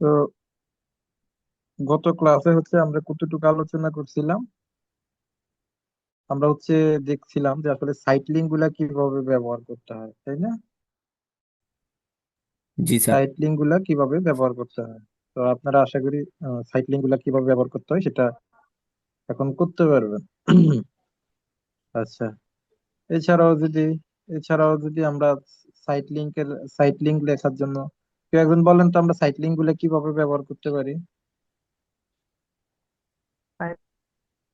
তো গত ক্লাসে আমরা কতটুকু আলোচনা করছিলাম। আমরা দেখছিলাম যে আসলে সাইট লিঙ্ক গুলা কিভাবে ব্যবহার করতে হয়, তাই না? জি স্যার। সাইট লিঙ্ক গুলা কিভাবে ব্যবহার করতে হয়। তো আপনারা আশা করি সাইট লিঙ্ক গুলা কিভাবে ব্যবহার করতে হয় সেটা এখন করতে পারবেন। আচ্ছা, এছাড়াও যদি এছাড়াও যদি আমরা সাইট লিঙ্ক লেখার জন্য কেউ একজন বলেন তো আমরা সাইট লিঙ্ক গুলা কিভাবে ব্যবহার করতে পারি।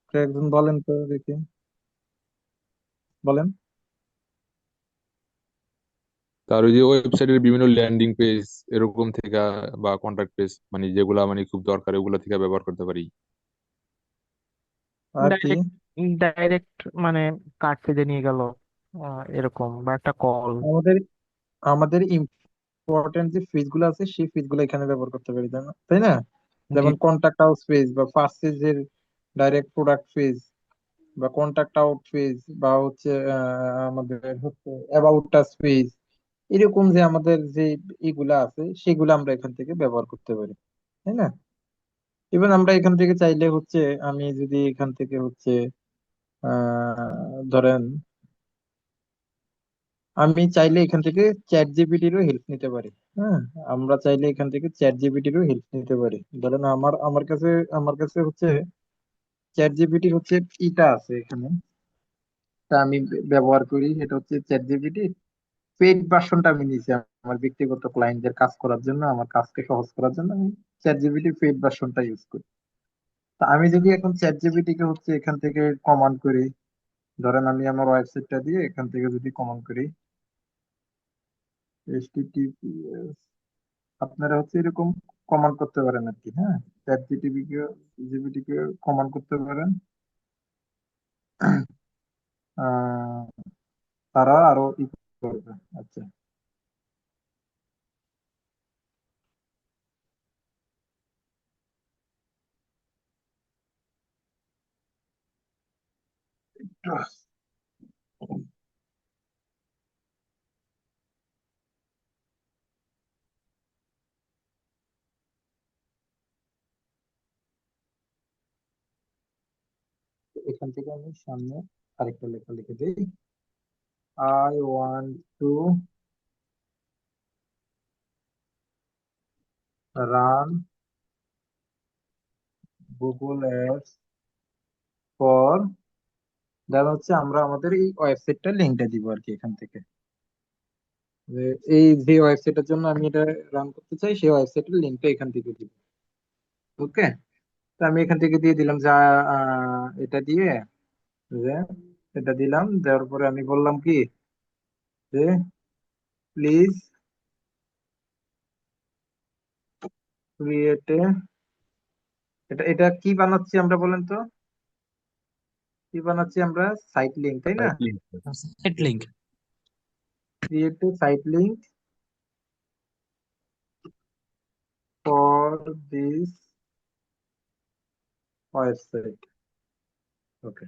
কেউ একজন বলেন তো দেখি, বলেন। তার ওই যে ওয়েবসাইটের বিভিন্ন ল্যান্ডিং পেজ এরকম থেকে বা কন্টাক্ট পেজ মানে যেগুলা মানে খুব দরকার ওগুলা থেকে ব্যবহার করতে পারি। আর কি? ডাইরেক্ট ডাইরেক্ট মানে কার্ড পেজে নিয়ে গেল, এরকম বা একটা কল। আমাদের আমাদের ইম্পর্টেন্ট যে ফিজ গুলো আছে সেই ফিজ গুলো এখানে ব্যবহার করতে পারি, তাই না? তাই না? জি। যেমন কন্টাক্ট হাউস ফিজ বা পারচেজের ডাইরেক্ট প্রোডাক্ট ফিজ বা কন্টাক্ট আউট ফিজ বা আমাদের অ্যাবাউট আস ফিজ, এরকম যে আমাদের যে ইগুলা আছে সেগুলো আমরা এখান থেকে ব্যবহার করতে পারি, তাই না? ইভেন আমরা এখান থেকে চাইলে আমি যদি এখান থেকে ধরেন আমি চাইলে এখান থেকে চ্যাট জিপিটিরও হেল্প নিতে পারি। হ্যাঁ, আমরা চাইলে এখান থেকে চ্যাট জিপিটিরও হেল্প নিতে পারি। ধরেন আমার কাছে চ্যাট জিপিটি ইটা আছে এখানে, তা আমি ব্যবহার করি। এটা চ্যাট জিপিটি পেইড ভার্সনটা আমি নিয়েছি আমার ব্যক্তিগত ক্লায়েন্টদের কাজ করার জন্য, আমার কাজকে সহজ করার জন্য আমি চ্যাট জিপিটি পেইড ভার্সনটা ইউজ করি। তা আমি যদি এখন চ্যাট জিপিটি কে এখান থেকে কমান্ড করি, ধরেন আমি আমার ওয়েবসাইটটা দিয়ে এখান থেকে যদি কমান্ড করি HTTPS, আপনারা এরকম কমান্ড করতে পারেন আর কি। হ্যাঁ, চ্যাট জিপিটি কে কমান্ড করতে পারেন। আহ, তারা আরো করবে। আচ্ছা, এখান থেকে আমি সামনে আরেকটা লেখা লিখে দিই। I want to run Google ads for, then আমরা আমাদের এই ওয়েবসাইটটা লিঙ্কটা দিব আর কি এখান থেকে। যে এই যে ওয়েবসাইটের জন্য আমি এটা রান করতে চাই সেই ওয়েবসাইটের লিঙ্কটা এখান থেকে দিব। ওকে, তো আমি এখান থেকে দিয়ে দিলাম যা এটা দিয়ে, যে এটা দিলাম, দেওয়ার পরে আমি বললাম কি যে প্লিজ ক্রিয়েট এ, এটা এটা কি বানাচ্ছি আমরা বলেন তো, কি বানাচ্ছি আমরা? সাইট লিঙ্ক, তাই না? Set link. Create a site link for this website. Okay,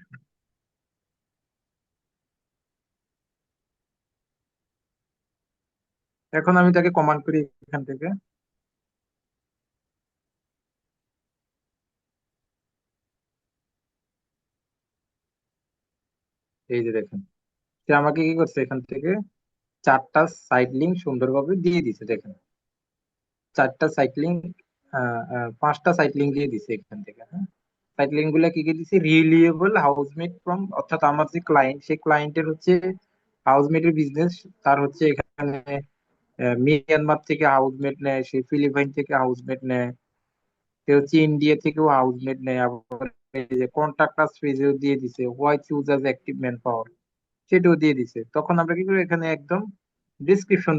এখন আমি তাকে কমান্ড করি এখান থেকে। এই যে দেখেন, সে আমাকে কি করছে এখান থেকে চারটা সাইট লিঙ্ক সুন্দরভাবে দিয়ে দিছে। দেখেন, চারটা সাইট লিঙ্ক, পাঁচটা সাইট লিঙ্ক দিয়ে দিছে এখান থেকে। হ্যাঁ, সাইট লিঙ্ক গুলা কি কি দিছে? রিলিয়েবল হাউসমেট ফ্রম, অর্থাৎ আমার যে ক্লায়েন্ট, সেই ক্লায়েন্টের হাউসমেটের বিজনেস। তার এখানে মিয়ানমার থেকে হাউসমেট নেয়, সে ফিলিপাইন থেকে হাউসমেট নেয়, সে ইন্ডিয়া থেকেও হাউসমেট নেয়। আবার এই যে কন্ট্রাক্ট আস ফেজেও দিয়ে দিছে, why choose as active man power, সেটাও দিয়ে দিছে। তখন আমরা কি করি এখানে একদম ডিসক্রিপশন,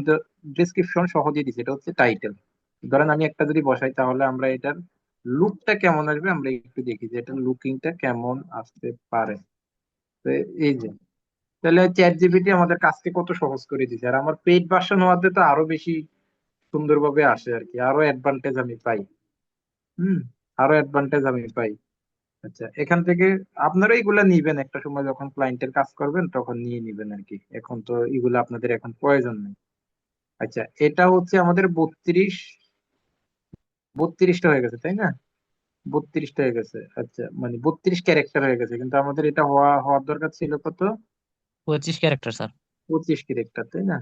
ডিসক্রিপশন সহ দিয়ে দিছে। এটা টাইটেল। ধরেন আমি একটা যদি বসাই তাহলে আমরা এটার লুকটা কেমন আসবে আমরা একটু দেখি যে এটার লুকিংটা কেমন আসতে পারে। তো এই যে, তাহলে চ্যাট জিপিটি আমাদের কাজকে কত সহজ করে দিছে। আর আমার পেইড ভার্সন হওয়াতে তো আরো বেশি সুন্দরভাবে আসে আর কি, আরো অ্যাডভান্টেজ আমি পাই। হুম, আরো অ্যাডভান্টেজ আমি পাই। আচ্ছা, এখান থেকে আপনারা এগুলা নিবেন একটা সময় যখন ক্লায়েন্টের কাজ করবেন তখন নিয়ে নিবেন আর কি, এখন তো এগুলো আপনাদের এখন প্রয়োজন নেই। আচ্ছা, এটা আমাদের 32 32টা হয়ে গেছে তাই না? 32টা হয়ে গেছে, আচ্ছা মানে 32 ক্যারেক্টার হয়ে গেছে, কিন্তু আমাদের এটা হওয়ার দরকার ছিল কত? 25 ক্যারেক্টার স্যার। 25 ক্যারেক্টার তাই না?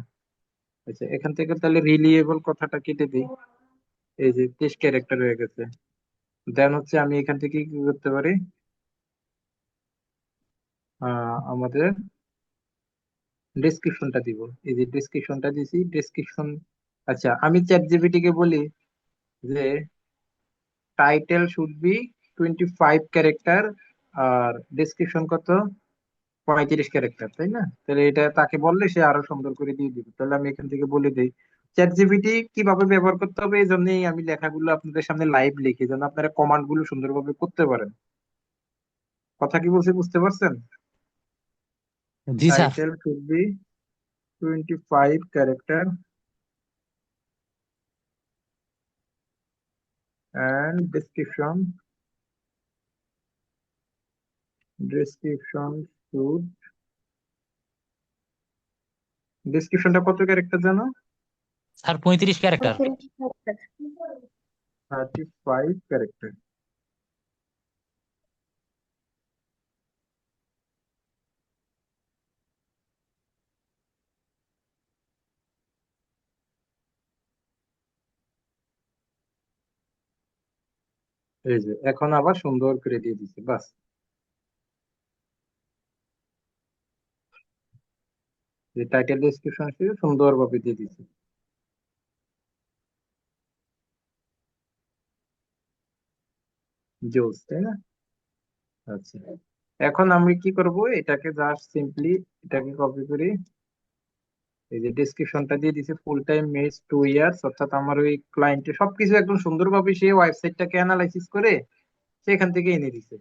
আচ্ছা এখান থেকে তাহলে রিলিয়েবল কথাটা কেটে দিই, এই যে 23 ক্যারেক্টার হয়ে গেছে। দেন হচ্ছে আমি এখান থেকে কি করতে পারি, আমাদের ডেসক্রিপশনটা দিব, এই যে ডেসক্রিপশনটা দিছি ডেসক্রিপশন। আচ্ছা আমি চ্যাট জিপিটি কে বলি যে টাইটেল শুড বি 25 ক্যারেক্টার আর ডেসক্রিপশন কত, 35 ক্যারেক্টার তাই না? তাহলে এটা তাকে বললে সে আরো সুন্দর করে দিয়ে দিবে। তাহলে আমি এখান থেকে বলে দিই চ্যাট জিপিটি কিভাবে ব্যবহার করতে হবে, এই জন্যই আমি লেখাগুলো আপনাদের সামনে লাইভ লিখি যেন আপনারা কমান্ড গুলো সুন্দরভাবে করতে পারেন। কথা কি বলছি বুঝতে পারছেন? জি sir. Title should be 25 character and description should, ডেসক্রিপশনটা কত ক্যারেক্টার জানো? Sir 35 character. 35 ক্যারেক্টার। এই যে এখন আবার সুন্দর করে দিয়ে দিছে, বাস। যে টাইটেল ডেসক্রিপশন সুন্দর ভাবে দিয়ে দিছে, জোস তাই না? আচ্ছা এখন আমি কি করব, এটাকে জাস্ট সিম্পলি এটাকে কপি করি, এই যে ডেসক্রিপশনটা দিয়ে দিছে ফুল টাইম মেজ 2 ইয়ার্স, অর্থাৎ আমার ওই ক্লায়েন্টের সবকিছু একদম সুন্দরভাবে সে ওয়েবসাইটটাকে অ্যানালাইসিস করে সেখান থেকে এনে দিছে,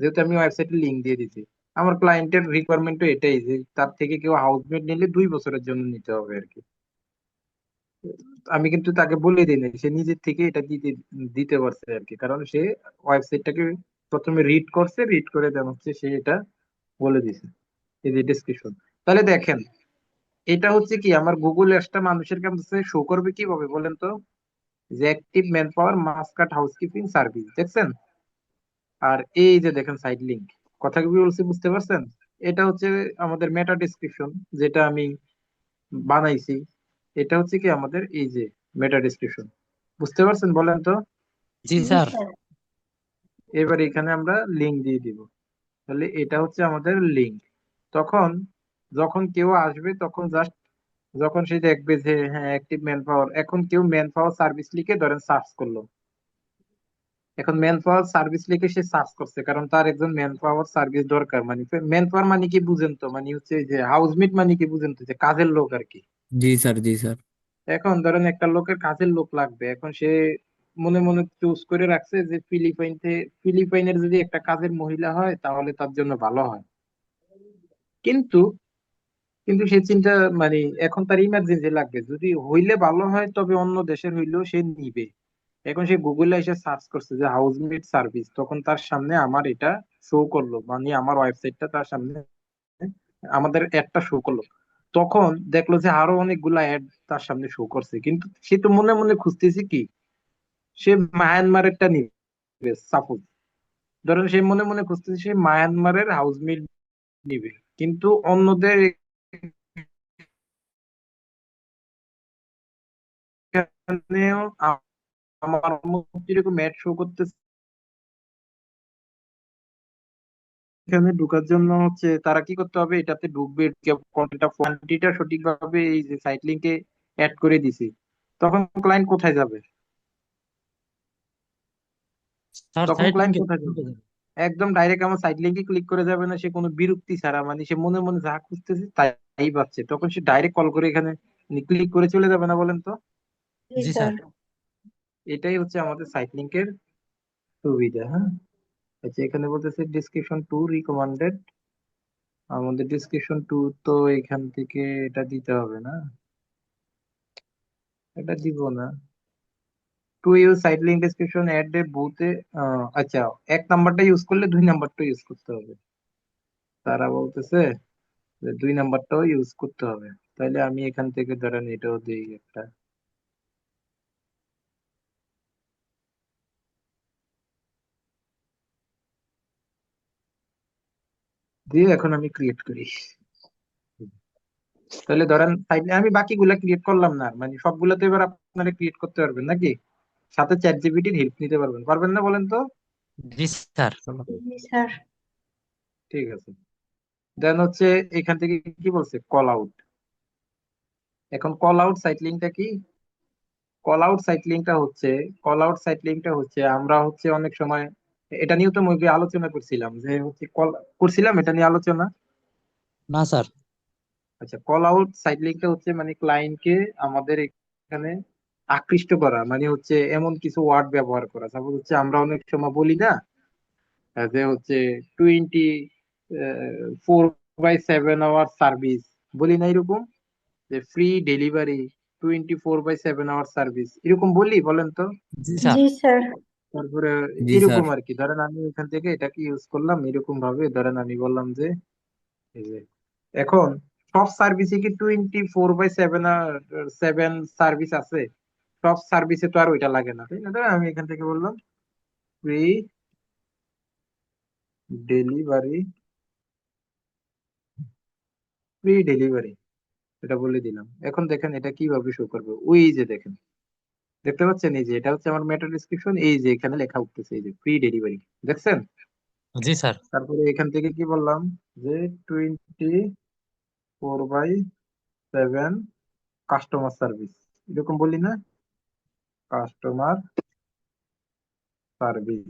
যেহেতু আমি ওয়েবসাইটের লিংক দিয়ে দিছি। আমার ক্লায়েন্টের রিকোয়ারমেন্টও এটাই যে তার থেকে কেউ হাউসমেট নিলে 2 বছরের জন্য নিতে হবে আর কি। আমি কিন্তু তাকে বলে দিই নাই, সে নিজের থেকে এটা দিতে দিতে পারছে আর কি, কারণ সে ওয়েবসাইটটাকে প্রথমে রিড করছে, রিড করে দেন হচ্ছে সে এটা বলে দিছে, এই যে ডিসক্রিপশন। তাহলে দেখেন এটা হচ্ছে কি আমার গুগল অ্যাপসটা মানুষের কাছে শো করবে কিভাবে বলেন তো, যে active man power Muscat housekeeping service দেখছেন, আর এই যে দেখেন সাইড লিংক, কথা কি বলছি বুঝতে পারছেন? এটা হচ্ছে আমাদের মেটা ডেসক্রিপশন যেটা আমি বানাইছি, এটা হচ্ছে কি আমাদের এই যে মেটা ডেসক্রিপশন, বুঝতে পারছেন বলেন তো? জি স্যার। এবার এখানে আমরা লিংক দিয়ে দিব, তাহলে এটা হচ্ছে আমাদের লিংক। তখন যখন কেউ আসবে তখন জাস্ট যখন সে দেখবে যে হ্যাঁ অ্যাক্টিভ ম্যান পাওয়ার, এখন কেউ ম্যান পাওয়ার সার্ভিস লিখে ধরেন সার্চ করলো, এখন ম্যান পাওয়ার সার্ভিস লিখে সে সার্চ করছে কারণ তার একজন ম্যান পাওয়ার সার্ভিস দরকার, মানে ম্যান পাওয়ার মানে কি বুঝেন তো, মানে হচ্ছে যে হাউসমেট মানে কি বুঝেন তো, যে কাজের লোক আর কি। জি স্যার, জি স্যার। এখন ধরেন একটা লোকের কাজের লোক লাগবে, এখন সে মনে মনে চুজ করে রাখছে যে ফিলিপাইনের যদি একটা কাজের মহিলা হয় তাহলে তার জন্য ভালো হয়, কিন্তু কিন্তু সে চিন্তা মানে এখন তার ইমার্জেন্সি লাগবে, যদি হইলে ভালো হয় তবে অন্য দেশের হইলেও সে নিবে। এখন সে গুগলে এসে সার্চ করছে যে হাউসমেট সার্ভিস, তখন তার সামনে আমার এটা শো করলো, মানে আমার ওয়েবসাইটটা তার সামনে আমাদের অ্যাডটা শো করলো। তখন দেখলো যে আরো অনেকগুলা অ্যাড তার সামনে শো করছে, কিন্তু সে তো মনে মনে খুঁজতেছে কি সে মায়ানমারেরটা নিবে, সাপোজ ধরেন সে মনে মনে খুঁজতেছে সে মায়ানমারের হাউসমেট নিবে, কিন্তু অন্যদের এখানেও আমার মতো যেরকম অ্যাড শো করতেছে, এখানে ঢোকার জন্য হচ্ছে তারা কি করতে হবে, এটাতে ঢুকবে কোয়ান্টিটিটা সঠিকভাবে এই যে সাইট লিংকে অ্যাড করে দিছি, তখন ক্লায়েন্ট কোথায় যাবে? স্যার তখন সাইড ক্লায়েন্ট লিংকে। কোথায় যাবে? একদম ডাইরেক্ট আমার সাইট লিংকে ক্লিক করে যাবে না, সে কোনো বিরক্তি ছাড়া, মানে সে মনে মনে যা খুঁজতেছে তাই পাচ্ছে, তখন সে ডাইরেক্ট কল করে এখানে ক্লিক করে চলে যাবে না বলেন তো? জি স্যার। এটাই হচ্ছে আমাদের সাইট লিংকের সুবিধা, হ্যাঁ। আচ্ছা এখানে বলতেছে ডিসক্রিপশন টু রিকমান্ডেড, আমাদের ডিসক্রিপশন টু তো এখান থেকে এটা দিতে হবে না, এটা দিব না। To use site link description add এ বুথে, আচ্ছা 1 নাম্বারটা ইউজ করলে 2 নাম্বারটা ইউজ করতে হবে, তারা বলতেছে যে 2 নাম্বারটাও ইউজ করতে হবে। তাইলে আমি এখান থেকে ধরেন এটাও দিই একটা, দিয়ে এখন আমি ক্রিয়েট করি। তাহলে ধরেন আমি বাকিগুলা ক্রিয়েট করলাম না, মানে সবগুলা তো এবার আপনারা ক্রিয়েট করতে পারবেন নাকি? সাথে চ্যাট জিপিটির হেল্প নিতে পারবেন, পারবেন না বলেন তো? জি স্যার। জি স্যার। ঠিক আছে। দেন হচ্ছে এখান থেকে কি বলছে, কল আউট। এখন কল আউট সাইট লিঙ্কটা কি? কল আউট সাইট লিঙ্কটা হচ্ছে, কল আউট সাইট লিঙ্কটা হচ্ছে আমরা হচ্ছে অনেক সময় এটা নিয়েও তো মুভি আলোচনা করছিলাম, যে হচ্ছে কল করছিলাম এটা নিয়ে আলোচনা। না স্যার। আচ্ছা, কল আউট সাইট লিঙ্কটা হচ্ছে মানে ক্লায়েন্টকে আমাদের এখানে আকৃষ্ট করা, মানে হচ্ছে এমন কিছু ওয়ার্ড ব্যবহার করা। সাপোজ হচ্ছে আমরা অনেক সময় বলি না, যে হচ্ছে 24/7 আওয়ার সার্ভিস, বলি না এরকম, যে ফ্রি ডেলিভারি, 24/7 আওয়ার সার্ভিস, এরকম বলি বলেন তো? জি স্যার। জি স্যার। তারপরে জি স্যার। এরকম আর কি, ধরেন আমি এখান থেকে এটাকে ইউজ করলাম এরকম ভাবে, ধরেন আমি বললাম যে এই যে এখন সব সার্ভিসে কি 24/7 সার্ভিস আছে? সব সার্ভিসে তো আর ওইটা লাগে না, তাই না? ধরেন আমি এখান থেকে বললাম ফ্রি ডেলিভারি, ফ্রি ডেলিভারি, এটা বলে দিলাম। এখন দেখেন এটা কিভাবে শো করবে, ওই যে দেখেন, দেখতে পাচ্ছেন এই যে এটা হচ্ছে আমার মেটা ডিসক্রিপশন, এই যে এখানে লেখা উঠতেছে এই যে ফ্রি ডেলিভারি, দেখছেন? জি স্যার। তারপরে এখান থেকে কি বললাম, যে 24/7 কাস্টমার সার্ভিস, এরকম বলি না, কাস্টমার সার্ভিস।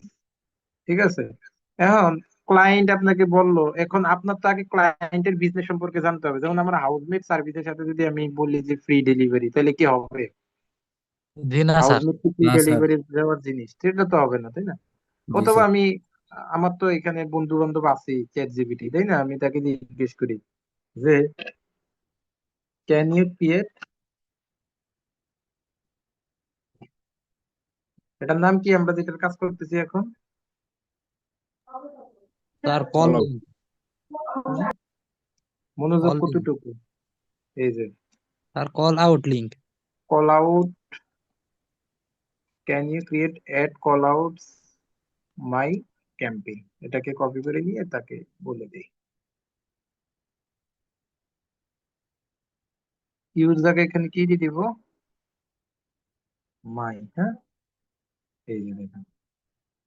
ঠিক আছে। এখন ক্লায়েন্ট আপনাকে বললো, এখন আপনার তো আগে ক্লায়েন্টের বিজনেস সম্পর্কে জানতে হবে। যেমন আমার হাউসমেট সার্ভিসের সাথে যদি আমি বলি যে ফ্রি ডেলিভারি, তাহলে কি হবে? জি না স্যার। হাউসমেট কি ফ্রি না স্যার। ডেলিভারি দেওয়ার জিনিস? সেটা তো হবে না, তাই না? জি অথবা স্যার। আমি, আমার তো এখানে বন্ধু বান্ধব আছে চ্যাট জিপিটি, তাই না? আমি তাকে জিজ্ঞেস করি যে ক্যান ইউ ক্রিয়েট, এটার নাম কি আমরা যেটার কাজ করতেছি এখন? Sir call. হুম, মনোযোগ কল লিঙ্ক। কতটুকু? এই যে sir call out link. Call out, can you create ad call outs my campaign, এটাকে কপি করে নিয়ে তাকে বলে দেই। ইউজারকে এখানে কি দিয়ে দিব, মাই, হ্যাঁ, এই যে দেখেন।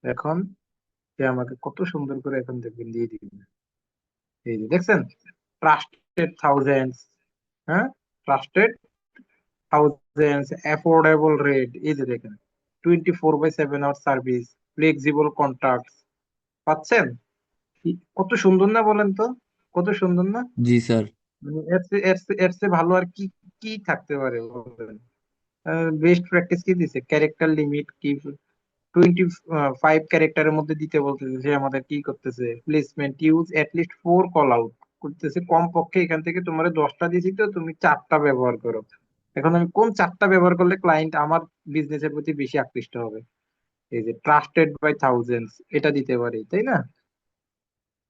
এখন সে আমাকে কত সুন্দর করে এখন দেখবেন দিয়ে দিবে, এই যে দেখছেন, ট্রাস্টেড থাউজেন্ডস, হ্যাঁ, ট্রাস্টেড থাউজেন্ডস, অ্যাফোর্ডেবল রেট, এই যে দেখেন 24/7 আওয়ার সার্ভিস, ফ্লেক্সিবল কন্ট্রাক্ট, পাচ্ছেন? কত সুন্দর না বলেন তো, কত সুন্দর না? জি স্যার। মানে এর চেয়ে ভালো আর কি কি থাকতে পারে বলেন? বেস্ট প্র্যাকটিস কি দিছে, ক্যারেক্টার লিমিট কি 25 ক্যারেক্টারের মধ্যে দিতে বলতেছে। সে আমাদের কি করতেছে, placement use list 4 call out করতেছে, কমপক্ষে এখান থেকে তোমার 10টা দিয়েছি তো তুমি 4টা ব্যবহার করো। এখন আমি কোন 4টা ব্যবহার করলে ক্লায়েন্ট আমার বিজনেসের প্রতি বেশি আকৃষ্ট হবে? এই যে ট্রাস্টেড বাই থাউজেন্ডস, এটা দিতে পারি, তাই না?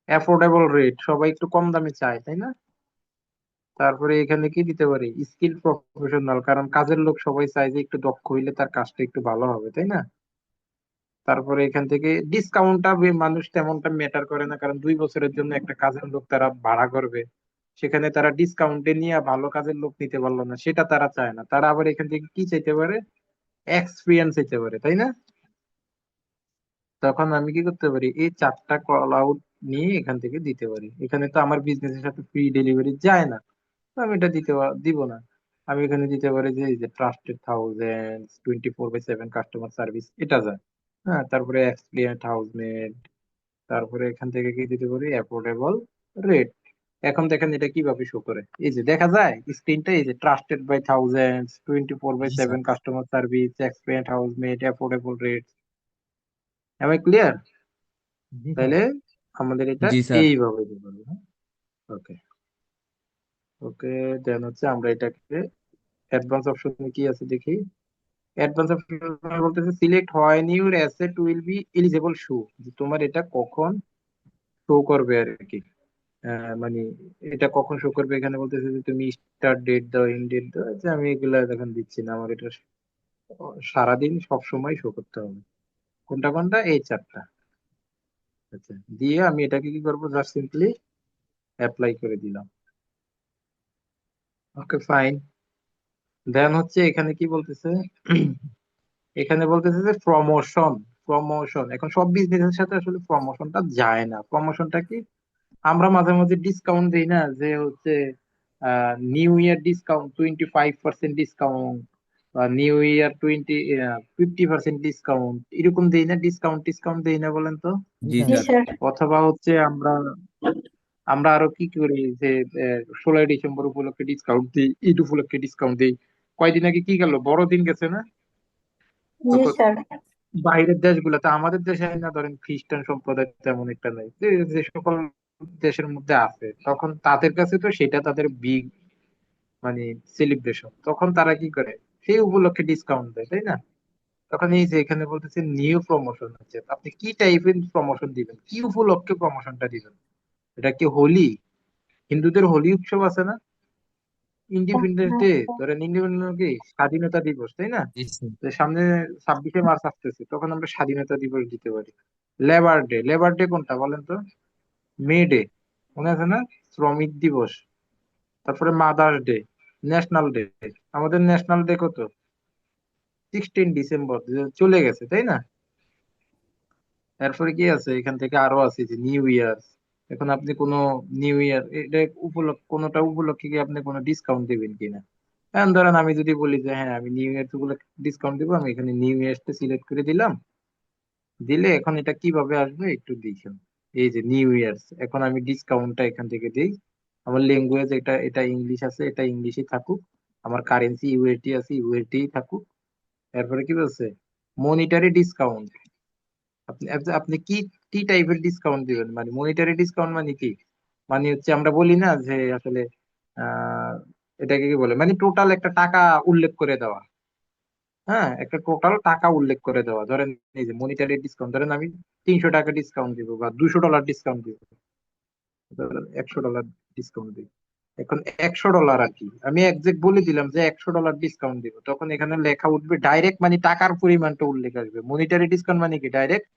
অ্যাফোর্ডেবল রেট, সবাই একটু কম দামে চায়, তাই না? তারপরে এখানে কি দিতে পারি, স্কিল প্রফেশনাল, কারণ কাজের লোক সবাই চায় যে একটু দক্ষ হইলে তার কাজটা একটু ভালো হবে, তাই না? তারপরে এখান থেকে ডিসকাউন্টটা মানুষ তেমনটা ম্যাটার করে না, কারণ 2 বছরের জন্য একটা কাজের লোক তারা ভাড়া করবে, সেখানে তারা ডিসকাউন্টে নিয়ে ভালো কাজের লোক নিতে পারলো না, সেটা তারা চায় না। তারা আবার এখান থেকে কি চাইতে পারে, এক্সপিরিয়েন্স চাইতে পারে, তাই না? তখন আমি কি করতে পারি, এই 4টা কল আউট নিয়ে এখান থেকে দিতে পারি। এখানে তো আমার বিজনেসের সাথে ফ্রি ডেলিভারি যায় না, তো আমি এটা দিব না। আমি এখানে দিতে পারি যে এই যে ট্রাস্টেড থাউজেন্ড, 24/7 কাস্টমার সার্ভিস, এটা যায়। হ্যাঁ, তারপরে এক্সপিরিয়েন্স হাউসমেট, তারপরে এখান থেকে কি দিতে পারি, অ্যাফোর্ডেবল রেট। এখন দেখেন এটা কিভাবে শো করে, এই যে দেখা যায় স্ক্রিনটা, এই যে trusted by thousand, twenty four by জি sir. Seven customer service, experience housemate, affordable rate. আমি ক্লিয়ার? জি স্যার। তাহলে আমাদের এটা জি স্যার। এইভাবে দিতে পারবো। ওকে, ওকে। দেন হচ্ছে আমরা এটাকে অ্যাডভান্স অপশনে কি আছে দেখি। অ্যাডভান্স অপশন বলতেছে select when your asset will be eligible show, তোমার এটা কখন শো করবে আর কি। মানে এটা কখন শো করবে, এখানে বলতেছে যে তুমি স্টার্ট ডেট দাও, এন্ড ডেট দাও, যে আমি এগুলা এখন দিচ্ছি না, আমার এটা সারাদিন সব সময় শো করতে হবে। কোনটা কোনটা, এই 4টা। আচ্ছা, দিয়ে আমি এটাকে কি করবো, জাস্ট সিম্পলি অ্যাপ্লাই করে দিলাম। Okay fine. দেন হচ্ছে এখানে কি বলতেছে, এখানে বলতেছে যে প্রমোশন। প্রমোশন এখন সব বিজনেসের সাথে আসলে প্রমোশনটা যায় না। প্রমোশনটা কি, আমরা মাঝে মাঝে ডিসকাউন্ট দিই না, যে হচ্ছে নিউ ইয়ার ডিসকাউন্ট 25% ডিসকাউন্ট, বা নিউ ইয়ার 50% ডিসকাউন্ট, এরকম দেই না? ডিসকাউন্ট ডিসকাউন্ট দেই না বলেন তো? জি জি স্যার। স্যার। অথবা হচ্ছে আমরা আমরা আরো কি করি, যে 16ই ডিসেম্বর উপলক্ষে ডিসকাউন্ট দিই, ঈদ উপলক্ষে ডিসকাউন্ট দিই। কয়দিন আগে কি গেল, বড়দিন গেছে না? জি তখন স্যার। বাইরের দেশগুলোতে, আমাদের দেশে না ধরেন খ্রিস্টান সম্প্রদায় তেমন একটা নাই, যে যে সকল দেশের মধ্যে আছে, তখন তাদের কাছে তো সেটা তাদের বিগ মানে সেলিব্রেশন, তখন তারা কি করে, সেই উপলক্ষে ডিসকাউন্ট দেয়, তাই না? তখন এই যে এখানে বলতেছে নিউ প্রমোশন হচ্ছে, আপনি কি টাইপের প্রমোশন দিবেন, কি উপলক্ষে প্রমোশনটা দিবেন? এটা কি হোলি? হিন্দুদের হোলি উৎসব আছে না, ইন্ডিপেন্ডেন্স ডে, ধরেন ইন্ডিপেন্ডেন্স কি স্বাধীনতা দিবস, তাই না? জি স্যার। যে সামনে 26শে মার্চ আসতেছে, তখন আমরা স্বাধীনতা দিবস দিতে পারি। লেবার ডে, লেবার ডে কোনটা বলেন তো? মে ডে, মনে আছে না? শ্রমিক দিবস। তারপরে মাদার্স ডে, ন্যাশনাল ডে। আমাদের ন্যাশনাল ডে কত? 16 ডিসেম্বর, চলে গেছে, তাই না? এরপরে কি আছে এখান থেকে, আরো আছে যে নিউ ইয়ার। এখন আপনি কোনো নিউ ইয়ার এটা উপলক্ষে, কোনোটা উপলক্ষে কি আপনি কোনো ডিসকাউন্ট দিবেন কিনা? এখন ধরেন আমি যদি বলি যে হ্যাঁ আমি নিউ ইয়ার উপলক্ষে ডিসকাউন্ট দিব, আমি এখানে নিউ ইয়ারটা সিলেক্ট করে দিলাম। দিলে এখন এটা কিভাবে আসবে একটু দেখুন। এই যে নিউ ইয়ার্স, এখন আমি ডিসকাউন্টটা এখান থেকে দিই। আমার ল্যাঙ্গুয়েজ এটা এটা ইংলিশ আছে, এটা ইংলিশই থাকুক। আমার কারেন্সি ইউএসডি আছে, ইউএসডি থাকুক। এরপরে কি বলছে, মনিটারি ডিসকাউন্ট। আপনি আপনি কি কি টাইপের ডিসকাউন্ট দিবেন, মানে মনিটারি ডিসকাউন্ট মানে কি? মানে হচ্ছে আমরা বলি না যে আসলে আহ এটাকে কি বলে, মানে টোটাল একটা টাকা উল্লেখ করে দেওয়া। হ্যাঁ, একটা টোটাল টাকা উল্লেখ করে দেওয়া। ধরেন এই যে মনিটারি ডিসকাউন্ট, ধরেন আমি 300 টাকা ডিসকাউন্ট দিব বা $200 ডিসকাউন্ট দিব, ধরেন $100 ডিসকাউন্ট দিব। এখন $100 আর কি আমি একজ্যাক্ট বলে দিলাম যে $100 ডিসকাউন্ট দিব, তখন এখানে লেখা উঠবে ডাইরেক্ট, মানে টাকার পরিমাণটা উল্লেখ আসবে। মনিটারি ডিসকাউন্ট মানে কি, ডাইরেক্ট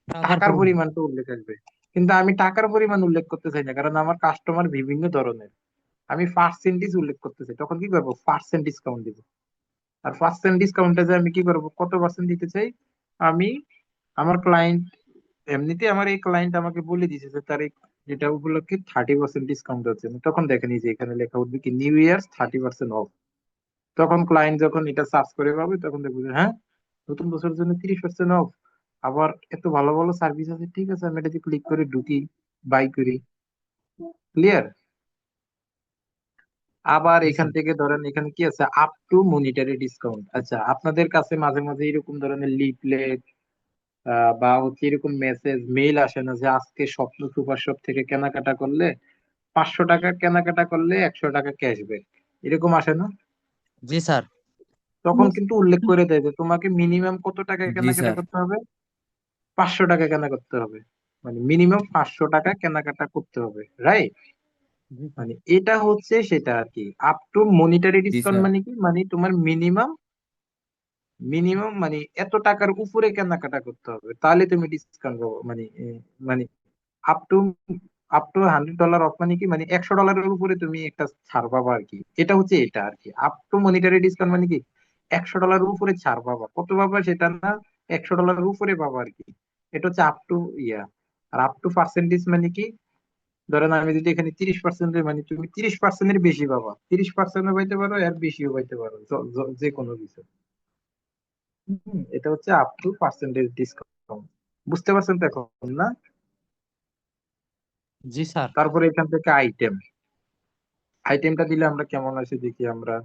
টাকার টাকার পরিমাণ। পরিমাণটা উল্লেখ আসবে। কিন্তু আমি টাকার পরিমাণ উল্লেখ করতে চাই না, কারণ আমার কাস্টমার বিভিন্ন ধরনের। আমি পার্সেন্টেজ উল্লেখ করতে চাই, তখন কি করবো, পার্সেন্ট ডিসকাউন্ট দিব। আর পার্সেন্ট ডিসকাউন্টে যে আমি কি করবো, কত পার্সেন্ট দিতে চাই আমি, আমার ক্লায়েন্ট, এমনিতে আমার এই ক্লায়েন্ট আমাকে বলে দিয়েছে যে তার যেটা উপলক্ষে 30% ডিসকাউন্ট আছে। তখন দেখেন এই যে এখানে লেখা উঠবে কি, নিউ ইয়ার 30% অফ। তখন ক্লায়েন্ট যখন এটা সার্চ করে পাবে, তখন দেখবে যে হ্যাঁ, নতুন বছরের জন্য 30% অফ, আবার এত ভালো ভালো সার্ভিস আছে, ঠিক আছে আমি এটাতে ক্লিক করে ঢুকি, বাই করি। ক্লিয়ার? আবার জি এখান স্যার। থেকে ধরেন এখানে কি আছে, আপ টু মনিটারি ডিসকাউন্ট। আচ্ছা, আপনাদের কাছে মাঝে মাঝে এরকম ধরনের লিফলেট বা হচ্ছে এরকম মেসেজ মেইল আসে না, যে আজকে স্বপ্ন সুপার শপ থেকে কেনাকাটা করলে 500 টাকা কেনাকাটা করলে 100 টাকা ক্যাশব্যাক, এরকম আসে না? জি স্যার। তখন কিন্তু উল্লেখ করে দেয় যে তোমাকে মিনিমাম কত টাকা জি কেনাকাটা স্যার। করতে হবে, 500 টাকা কেনা করতে হবে। মানে মিনিমাম 500 টাকা কেনাকাটা করতে হবে, রাইট? জি স্যার। মানে এটা হচ্ছে সেটা আর কি। Up to monetary G discount sir. মানে কি, মানে তোমার মিনিমাম মিনিমাম মানে এত টাকার উপরে কেনাকাটা করতে হবে, তাহলে তুমি ডিসকাউন্ট পাবো। মানে মানে আপ টু $100 অফ, মানে কি, মানে $100 উপরে তুমি একটা ছাড় পাবা আর কি। এটা হচ্ছে এটা আর কি, আপ টু মনিটারি ডিসকাউন্ট মানে কি, $100 উপরে ছাড় পাবা। কত পাবা সেটা না, $100 উপরে পাবা আর কি। এটা হচ্ছে আপ টু ইয়া। আর আপ টু পার্সেন্টেজ মানে কি, ধরেন আমি যদি এখানে 30%, মানে তুমি 30%-এর বেশি পাবা, 30%ও পাইতে পারো, এর বেশিও পাইতে পারো, যে কোনো কিছু। এটা হচ্ছে আপ টু পার্সেন্টেজ ডিসকাউন্ট। বুঝতে পারছেন তো এখন, না? জি স্যার। তারপরে এখান থেকে আইটেম, আইটেমটা দিলে আমরা কেমন আসে দেখি আমরা।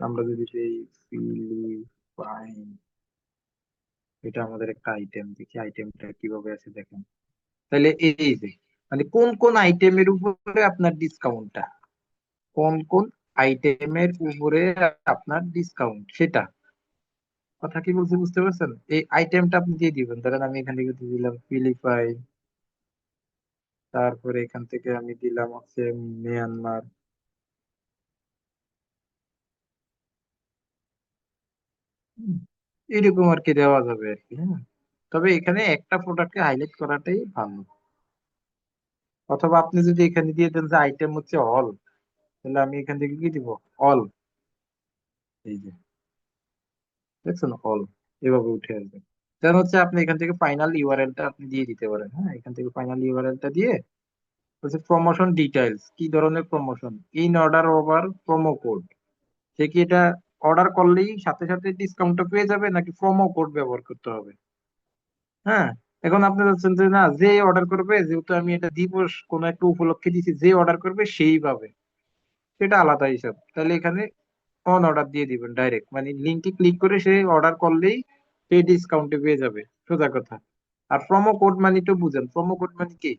আমরা যদি সেই ফিলিপাইন, এটা আমাদের একটা আইটেম, দেখি আইটেমটা কিভাবে আছে দেখেন। তাহলে এই যে মানে কোন কোন আইটেমের উপরে আপনার ডিসকাউন্টটা, কোন কোন আইটেমের উপরে আপনার ডিসকাউন্ট, সেটা কথা কি বলছি, বুঝতে পারছেন? এই আইটেমটা আপনি দিয়ে দিবেন। ধরেন আমি এখান থেকে দিয়ে দিলাম ফিলিপাইন, তারপরে এখান থেকে আমি দিলাম হচ্ছে মিয়ানমার। হুম, এরকম আর কি দেওয়া যাবে আর কি। হ্যাঁ, তবে এখানে একটা প্রোডাক্টকে হাইলাইট করাটাই ভালো। অথবা আপনি যদি এখানে দিয়ে দেন যে আইটেম হচ্ছে অল, তাহলে আমি এখান থেকে কি দিব, অল, এই যে দেখছেন অল, এভাবে উঠে আসবে। দেন হচ্ছে আপনি এখান থেকে ফাইনাল ইউআরএলটা আপনি দিয়ে দিতে পারেন। হ্যাঁ, এখান থেকে ফাইনাল ইউআরএলটা দিয়ে হচ্ছে প্রমোশন ডিটেইলস, কি ধরনের promotion, in order over promo code, সে কি এটা অর্ডার করলেই সাথে সাথে ডিসকাউন্টটা পেয়ে যাবে নাকি প্রোমো কোড ব্যবহার করতে হবে। হ্যাঁ, এখন আপনি বলছেন যে না, যে অর্ডার করবে, যেহেতু আমি এটা দিবস কোনো একটা উপলক্ষে দিছি, যে অর্ডার করবে সেই পাবে, সেটা আলাদা হিসাব। তাহলে এখানে অন অর্ডার দিয়ে দিবেন ডাইরেক্ট, মানে লিঙ্কে ক্লিক করে সে অর্ডার করলেই সে ডিসকাউন্টে পেয়ে যাবে, সোজা কথা। আর প্রোমো কোড মানে তো বুঝেন, প্রোমো কোড মানে কি,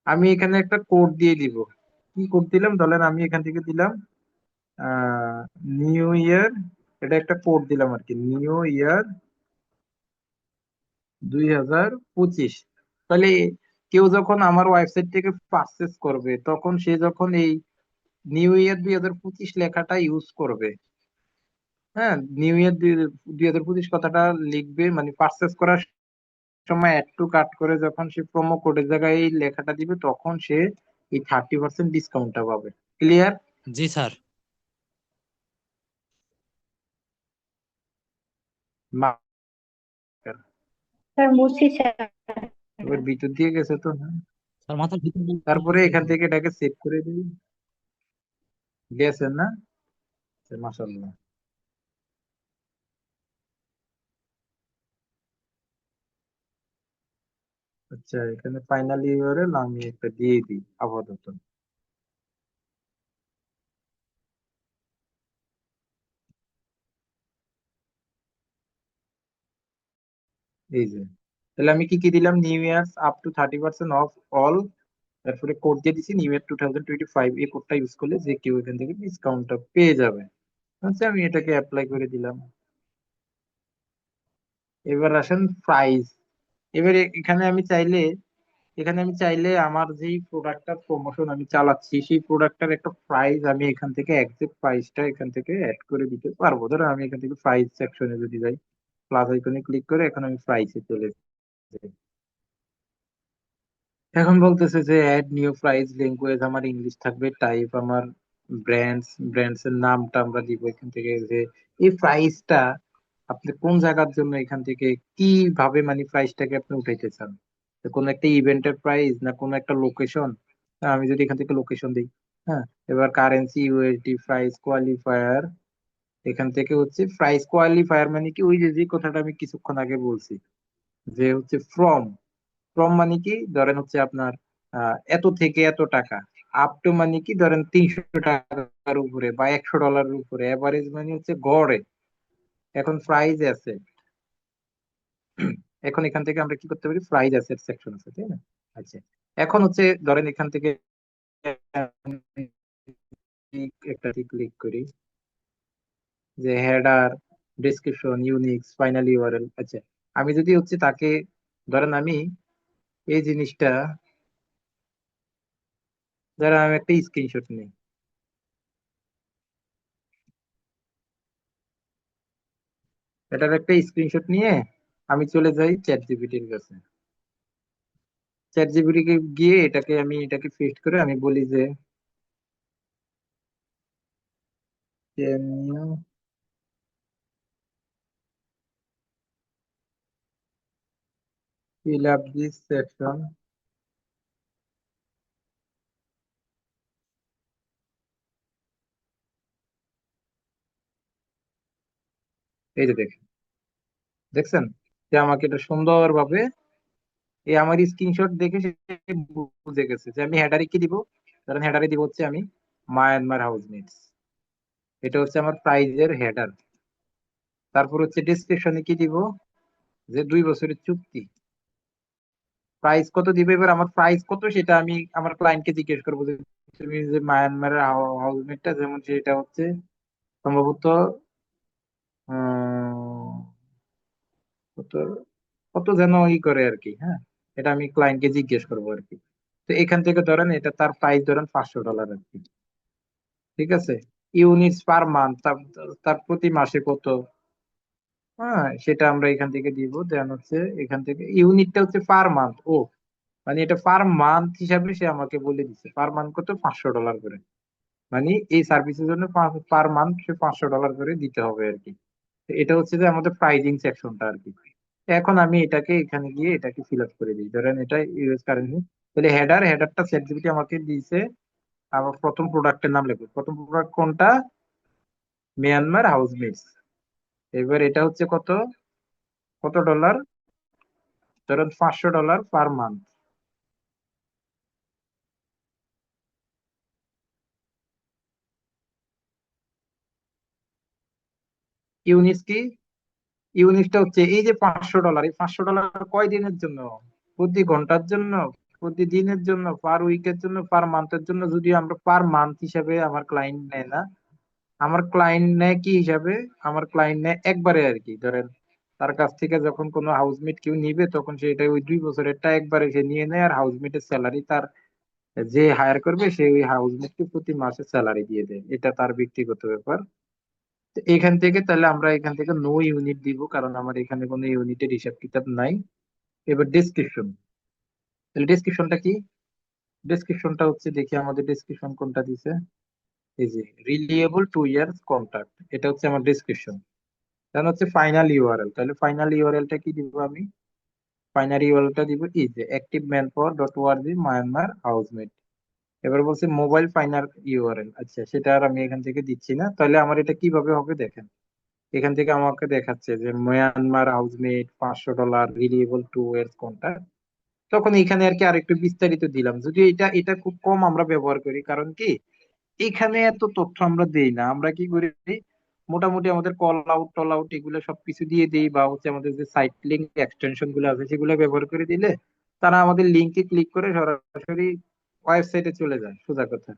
আমি এখানে একটা কোড দিয়ে দিব। কি কোড দিলাম, ধরেন আমি এখান থেকে দিলাম নিউ ইয়ার, এটা একটা কোড দিলাম আর কি, নিউ ইয়ার 2025। তাহলে কেউ যখন আমার ওয়েবসাইট থেকে পারচেস করবে, তখন সে যখন এই নিউ ইয়ার 2025 লেখাটা ইউজ করবে, হ্যাঁ, নিউ ইয়ার 2025 কথাটা লিখবে, মানে পারচেস করার সময় অ্যাড টু কার্ট করে যখন সে প্রোমো কোডের জায়গায় এই লেখাটা দিবে, তখন সে এই 30% ডিসকাউন্টটা পাবে। ক্লিয়ার? জি স্যার। স্যার মুছি স্যার। এবার ভিতর দিয়ে গেছে তো, হ্যাঁ। স্যার মাথার ভিতর দিয়ে তারপরে গেছে এখান তো। থেকে এটাকে সেভ করে দিই, গেছেন না, মাশাআল্লাহ। আচ্ছা, এখানে ফাইনাল ইউআরএল আমি একটা দিয়ে দিই আপাতত। এই যে, তাহলে আমি কি কি দিলাম, new years up to 30% of all, তারপরে কোড দিয়ে দিচ্ছি নিউ ইয়ার 2025, এই কোডটা ইউজ করলে যে কেউ এখান থেকে ডিসকাউন্টটা পেয়ে যাবে। আচ্ছা, আমি এটাকে অ্যাপ্লাই করে দিলাম। এবার আসেন প্রাইস। এবারে এখানে আমি চাইলে আমার যেই প্রোডাক্টটা প্রমোশন আমি চালাচ্ছি, সেই প্রোডাক্টটার একটা প্রাইস আমি এখান থেকে একজ্যাক্ট প্রাইসটা এখান থেকে অ্যাড করে দিতে পারবো। ধরো আমি এখান থেকে প্রাইস সেকশনে যদি যাই, প্লাস আইকনে ক্লিক করে এখন আমি প্রাইসে চলে যাই। এখন বলতেছে যে অ্যাড নিউ প্রাইস, ল্যাঙ্গুয়েজ আমার ইংলিশ থাকবে, টাইপ আমার ব্র্যান্ডস এর নামটা আমরা দিব এখান থেকে। যে এই প্রাইসটা আপনি কোন জায়গার জন্য এখান থেকে কিভাবে মানে প্রাইসটাকে আপনি উঠাইতে চান, তো কোনো একটা ইভেন্টের প্রাইস না কোনো একটা লোকেশন। আমি যদি এখান থেকে লোকেশন দিই, হ্যাঁ, এবার কারেন্সি ইউএসডি, প্রাইস কোয়ালিফায়ার, এখান থেকে হচ্ছে প্রাইস কোয়ালিফায়ার মানে কি, ওই যে যে কথাটা আমি কিছুক্ষণ আগে বলছি, যে হচ্ছে ফ্রম, মানে কি, ধরেন হচ্ছে আপনার এত থেকে এত টাকা, আপ টু মানে কি, ধরেন 300 টাকার উপরে বা $100 উপরে, এভারেজ মানে হচ্ছে গড়ে। এখন প্রাইস আছে, এখন এখান থেকে আমরা কি করতে পারি, প্রাইস অ্যাসেট সেকশন আছে, তাই না? আচ্ছা, এখন হচ্ছে ধরেন এখান থেকে আমি একটা ক্লিক করি, যে header, description, Unix, final URL. আচ্ছা, আমি যদি হচ্ছে তাকে, ধরেন আমি এই জিনিসটা, ধরেন আমি একটা স্ক্রিনশট নিই, এটার একটা স্ক্রিনশট নিয়ে আমি চলে যাই চ্যাট জিপিটির কাছে। চ্যাট জিপিটি গিয়ে এটাকে পেস্ট করে আমি বলি যে can you fill up this section, এই যে দেখছেন যে আমাকে এটা সুন্দরভাবে, এই আমার স্ক্রিনশট দেখে সে বুঝে গেছে যে আমি হেডারে কি দিব। ধরেন হেডারে দিব হচ্ছে আমি মায়ানমার হাউসমেটস, এটা হচ্ছে আমার প্রাইজের হেডার। তারপর হচ্ছে ডেসক্রিপশনে কি দিব, যে 2 বছরের চুক্তি, প্রাইস কত দিবে। এবার আমার প্রাইস কত সেটা আমি আমার ক্লায়েন্টকে জিজ্ঞেস করবো, যে তুমি যে মায়ানমারের হাউসমেটটা, যেমন সেটা হচ্ছে সম্ভবত আহ, কত কত যেন ই করে আর কি। হ্যাঁ, এটা আমি ক্লায়েন্টকে জিজ্ঞেস করবো আর কি। তো এখান থেকে ধরেন এটা তার প্রাইস ধরেন $500 আর কি, ঠিক আছে। ইউনিটস পার মান্থ, তার তার প্রতি মাসে কত, হ্যাঁ, সেটা আমরা এখান থেকে দিব। দেন হচ্ছে এখান থেকে ইউনিটটা হচ্ছে পার মান্থ, ও মানে এটা পার মান্থ হিসাবে সে আমাকে বলে দিচ্ছে, পার মান্থ কত, $500 করে। মানে এই সার্ভিসের জন্য পার মান্থ সে $500 করে দিতে হবে আর কি। তো এটা হচ্ছে যে আমাদের প্রাইজিং সেকশনটা আর কি। এখন আমি এটাকে এখানে গিয়ে এটাকে ফিল আপ করে দিই, ধরেন এটা ইউএস কারেন্সি। তাহলে হেডারটা চ্যাটজিপিটি আমাকে দিয়েছে। আমার প্রথম প্রোডাক্টের নাম লিখবো, প্রথম প্রোডাক্ট কোনটা, মিয়ানমার হাউসমেটস। এবার এটা হচ্ছে কত, কত ডলার, ধরেন $500 পার মান্থ। ইউনিস কি, ইউনিটটা হচ্ছে এই যে $500, এই $500 কয় দিনের জন্য, প্রতি ঘন্টার জন্য, প্রতিদিনের জন্য, পার উইকের জন্য, পার মান্থের জন্য। যদি আমরা পার মান্থ হিসাবে, আমার ক্লায়েন্ট নেয় না, আমার ক্লায়েন্ট নেয় কি হিসাবে, আমার ক্লায়েন্ট নেয় একবারে আর কি। ধরেন তার কাছ থেকে যখন কোনো হাউসমেট কেউ নিবে, তখন সে এটা ওই 2 বছরেরটা একবারে সে নিয়ে নেয়, আর হাউসমেটের স্যালারি তার, যে হায়ার করবে সে ওই হাউসমেটকে প্রতি মাসে স্যালারি দিয়ে দেয়, এটা তার ব্যক্তিগত ব্যাপার। তো এখান থেকে তাহলে আমরা এখান থেকে নো ইউনিট দিব, কারণ আমার এখানে কোনো ইউনিটের হিসাব কিতাব নাই। এবার ডেসক্রিপশন, তাহলে ডেসক্রিপশনটা কি, ডেসক্রিপশনটা হচ্ছে, দেখি আমাদের ডেসক্রিপশন কোনটা দিছে। এই যে রিলিয়েবল 2 ইয়ার্স কন্ট্রাক্ট, এটা হচ্ছে আমার ডেসক্রিপশন। দেন হচ্ছে ফাইনাল ইউআরএল, তাহলে ফাইনাল ইউআরএলটা কি দিব আমি, ফাইনাল ইউআরএলটা দিব এই যে active man power dot ORG Myanmar housemate. এবার বলছে মোবাইল ফাইনাল ইউআরএল, আচ্ছা সেটা আর আমি এখান থেকে দিচ্ছি না। তাহলে আমার এটা কিভাবে হবে দেখেন, এখান থেকে আমাকে দেখাচ্ছে যে Myanmar housemate $500 reliable 2 years contract. তখন এখানে আর কি আরেকটু বিস্তারিত দিলাম, যদি এটা এটা খুব কম আমরা ব্যবহার করি, কারণ কি এখানে এত তথ্য আমরা দেই না। আমরা কি করি, মোটামুটি আমাদের কল আউট টল আউট এগুলো সবকিছু দিয়ে দিই, বা হচ্ছে আমাদের যে সাইট লিঙ্ক এক্সটেনশন গুলো আছে সেগুলো ব্যবহার করে দিলে তারা আমাদের লিঙ্কে ক্লিক করে সরাসরি ওয়েবসাইটে চলে যায়। সোজা কথা,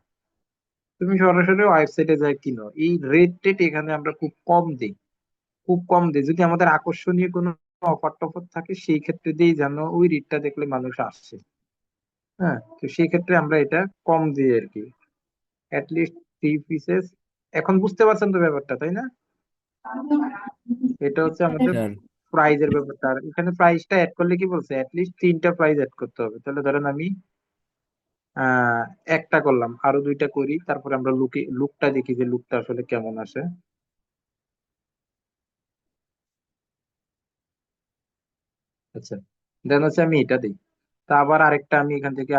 তুমি সরাসরি ওয়েবসাইটে যায় কিনো। এই রেট টেট এখানে আমরা খুব কম দিই, খুব কম দিই। যদি আমাদের আকর্ষণীয় কোনো অফার টফার থাকে সেই ক্ষেত্রে দিই, যেন ওই রেটটা দেখলে মানুষ আসছে। হ্যাঁ, তো সেই ক্ষেত্রে আমরা এটা কম দিই আর কি, লিস্ট 3 পিসেস। এখন বুঝতে পারছেন তো ব্যাপারটা, তাই না? এটা হচ্ছে আমাদের স্যার প্রাইজের ব্যাপারটা। আর এখানে প্রাইসটা অ্যাড করলে কি বলছে, লিস্ট 3টা প্রাইস অ্যাড করতে হবে। তাহলে ধরেন আমি আহ একটা করলাম, আরো 2টা করি, তারপরে আমরা লুকটা দেখি যে লুকটা আসলে কেমন আসে। আচ্ছা, দেন হচ্ছে আমি এটা দিই। তা আবার আরেকটা আমি এখান থেকে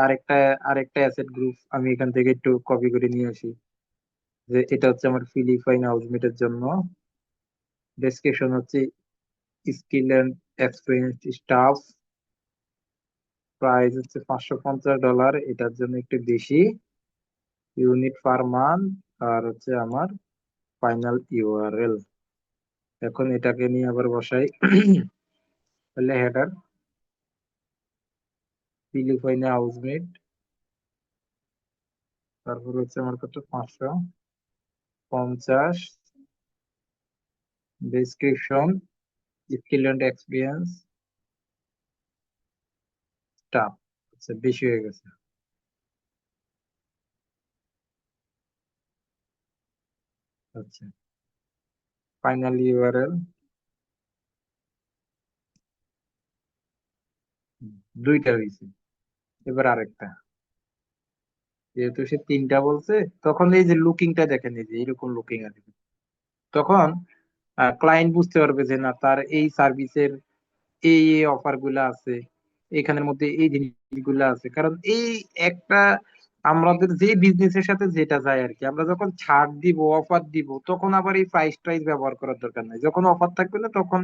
আরেকটা অ্যাসেট গ্রুপ আমি এখান থেকে একটু কপি করে নিয়ে আসি, যে এটা হচ্ছে আমার ফিলিপাইন হাউসমেটের জন্য। ডেসক্রিপশন হচ্ছে skill and experience stuff, price হচ্ছে $550, এটার জন্য একটু বেশি, ইউনিট পার মান্থ, আর হচ্ছে আমার ফাইনাল ইউআরএল। এখন এটাকে নিয়ে আবার বসাই। তাহলে হেডার ফিলিপাইনে হাউসমেট, তারপর হচ্ছে আমার কত, 550, description skill and experience stuff. আচ্ছা, বেশি হয়ে গেছে। আচ্ছা, ফাইনাল ইউআরএল 2টা হয়েছে। এবার আরেকটা, যেহেতু সে 3টা বলছে, তখন এই যে লুকিংটা দেখেন, এই যে এরকম লুকিং আছে, তখন ক্লায়েন্ট বুঝতে পারবে যে না, তার এই সার্ভিসের এই এই অফার গুলা আছে, এখানের মধ্যে এই জিনিসগুলো আছে। কারণ এই একটা, আমাদের যে বিজনেসের সাথে যেটা যায় আর কি, আমরা যখন ছাড় দিব, অফার দিব, তখন আবার এই প্রাইস টাইস ব্যবহার করার দরকার নাই। যখন অফার থাকবে না তখন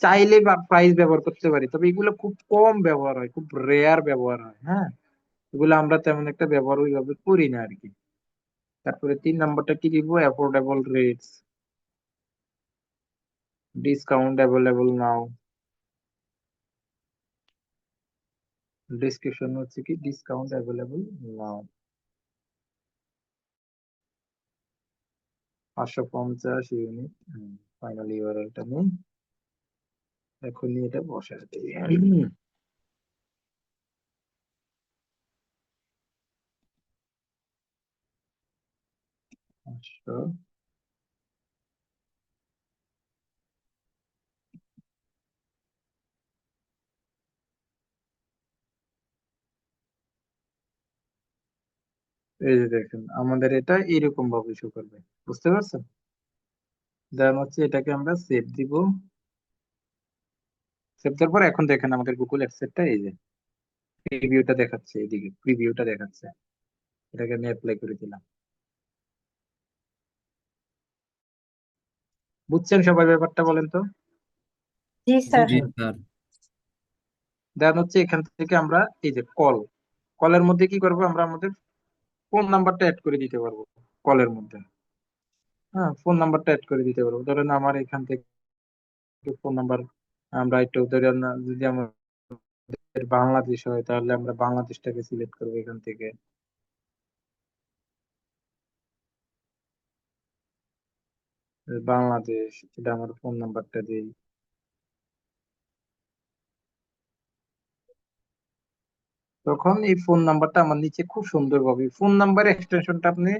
চাইলে বা প্রাইস ব্যবহার করতে পারি, তবে এগুলো খুব কম ব্যবহার হয়, খুব রেয়ার ব্যবহার হয়। হ্যাঁ, এগুলো আমরা তেমন একটা ব্যবহার ওইভাবে করি না আর কি। তারপরে 3 নম্বরটা কি দিব, অ্যাফোর্ডেবল রেটস, ডিসকাউন্ট অ্যাভেলেবল নাও। ডিসক্রিপশন হচ্ছে কি, ডিসকাউন্ট অ্যাভেলেবল নাও, 550 ইউনিট। ফাইনাল ইউআরএলটা নেই, এখনই এটা বসায় দিই। 500, এই যে দেখেন আমাদের এটা এরকম ভাবে শো করবে, বুঝতে পারছেন? দেন হচ্ছে এটাকে আমরা সেভ দিব। সেভ দেওয়ার পর এখন দেখেন আমাদের গুগল অ্যাডসেটটা এই যে প্রিভিউটা দেখাচ্ছে, এদিকে প্রিভিউটা দেখাচ্ছে। এটাকে আমি অ্যাপ্লাই করে দিলাম। বুঝছেন সবাই ব্যাপারটা, বলেন তো? জি জি স্যার। জি স্যার। দেন হচ্ছে এখান থেকে আমরা এই যে কলের মধ্যে কি করবো, আমরা আমাদের ফোন নাম্বারটা অ্যাড করে দিতে পারবো কলের মধ্যে। হ্যাঁ, ফোন নাম্বারটা অ্যাড করে দিতে পারবো। ধরেন আমার এখান থেকে ফোন নাম্বার, আমরা একটু ধরেন যদি আমাদের বাংলাদেশ হয় তাহলে আমরা বাংলাদেশটাকে সিলেক্ট করবো এখান থেকে। বাংলাদেশ, এটা আমার ফোন নাম্বারটা দিই। তখন এই ফোন নাম্বারটা আমার নিচে খুব সুন্দরভাবে ফোন নাম্বার এক্সটেনশনটা আপনি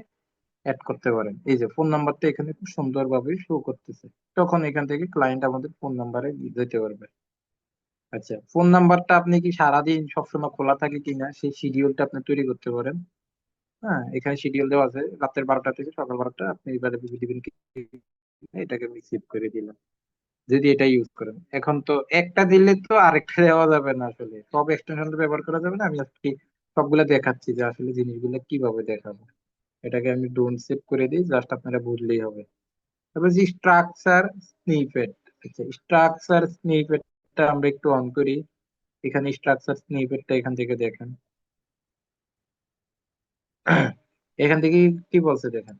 অ্যাড করতে পারেন। এই যে ফোন নাম্বারটা এখানে খুব সুন্দরভাবে শো করতেছে। তখন এখান থেকে ক্লায়েন্ট আমাদের ফোন নাম্বারে যেতে পারবে। আচ্ছা, ফোন নাম্বারটা আপনি কি সারাদিন সবসময় খোলা থাকে কিনা সেই শিডিউলটা আপনি তৈরি করতে পারেন। হ্যাঁ, এখানে শিডিউল দেওয়া আছে, রাতের 12টা থেকে সকাল 12টা আপনি এবারে দিবেন কি, এটাকে আমি সেভ করে দিলাম। যদি এটা ইউজ করেন, এখন তো একটা দিলে তো আরেকটা দেওয়া যাবে না, আসলে সব এক্সটেনশন তো ব্যবহার করা যাবে না। আমি আজকে সবগুলা দেখাচ্ছি যে আসলে জিনিসগুলো কিভাবে দেখাবো। এটাকে আমি ডোন্ট সেভ করে দিই, জাস্ট আপনারা বুঝলেই হবে। তারপর যে স্ট্রাকচার স্নিপেট, আচ্ছা স্ট্রাকচার স্নিপেটটা আমরা একটু অন করি। এখানে স্ট্রাকচার স্নিপেটটা এখান থেকে দেখেন। এখান থেকে কি বলছে দেখেন,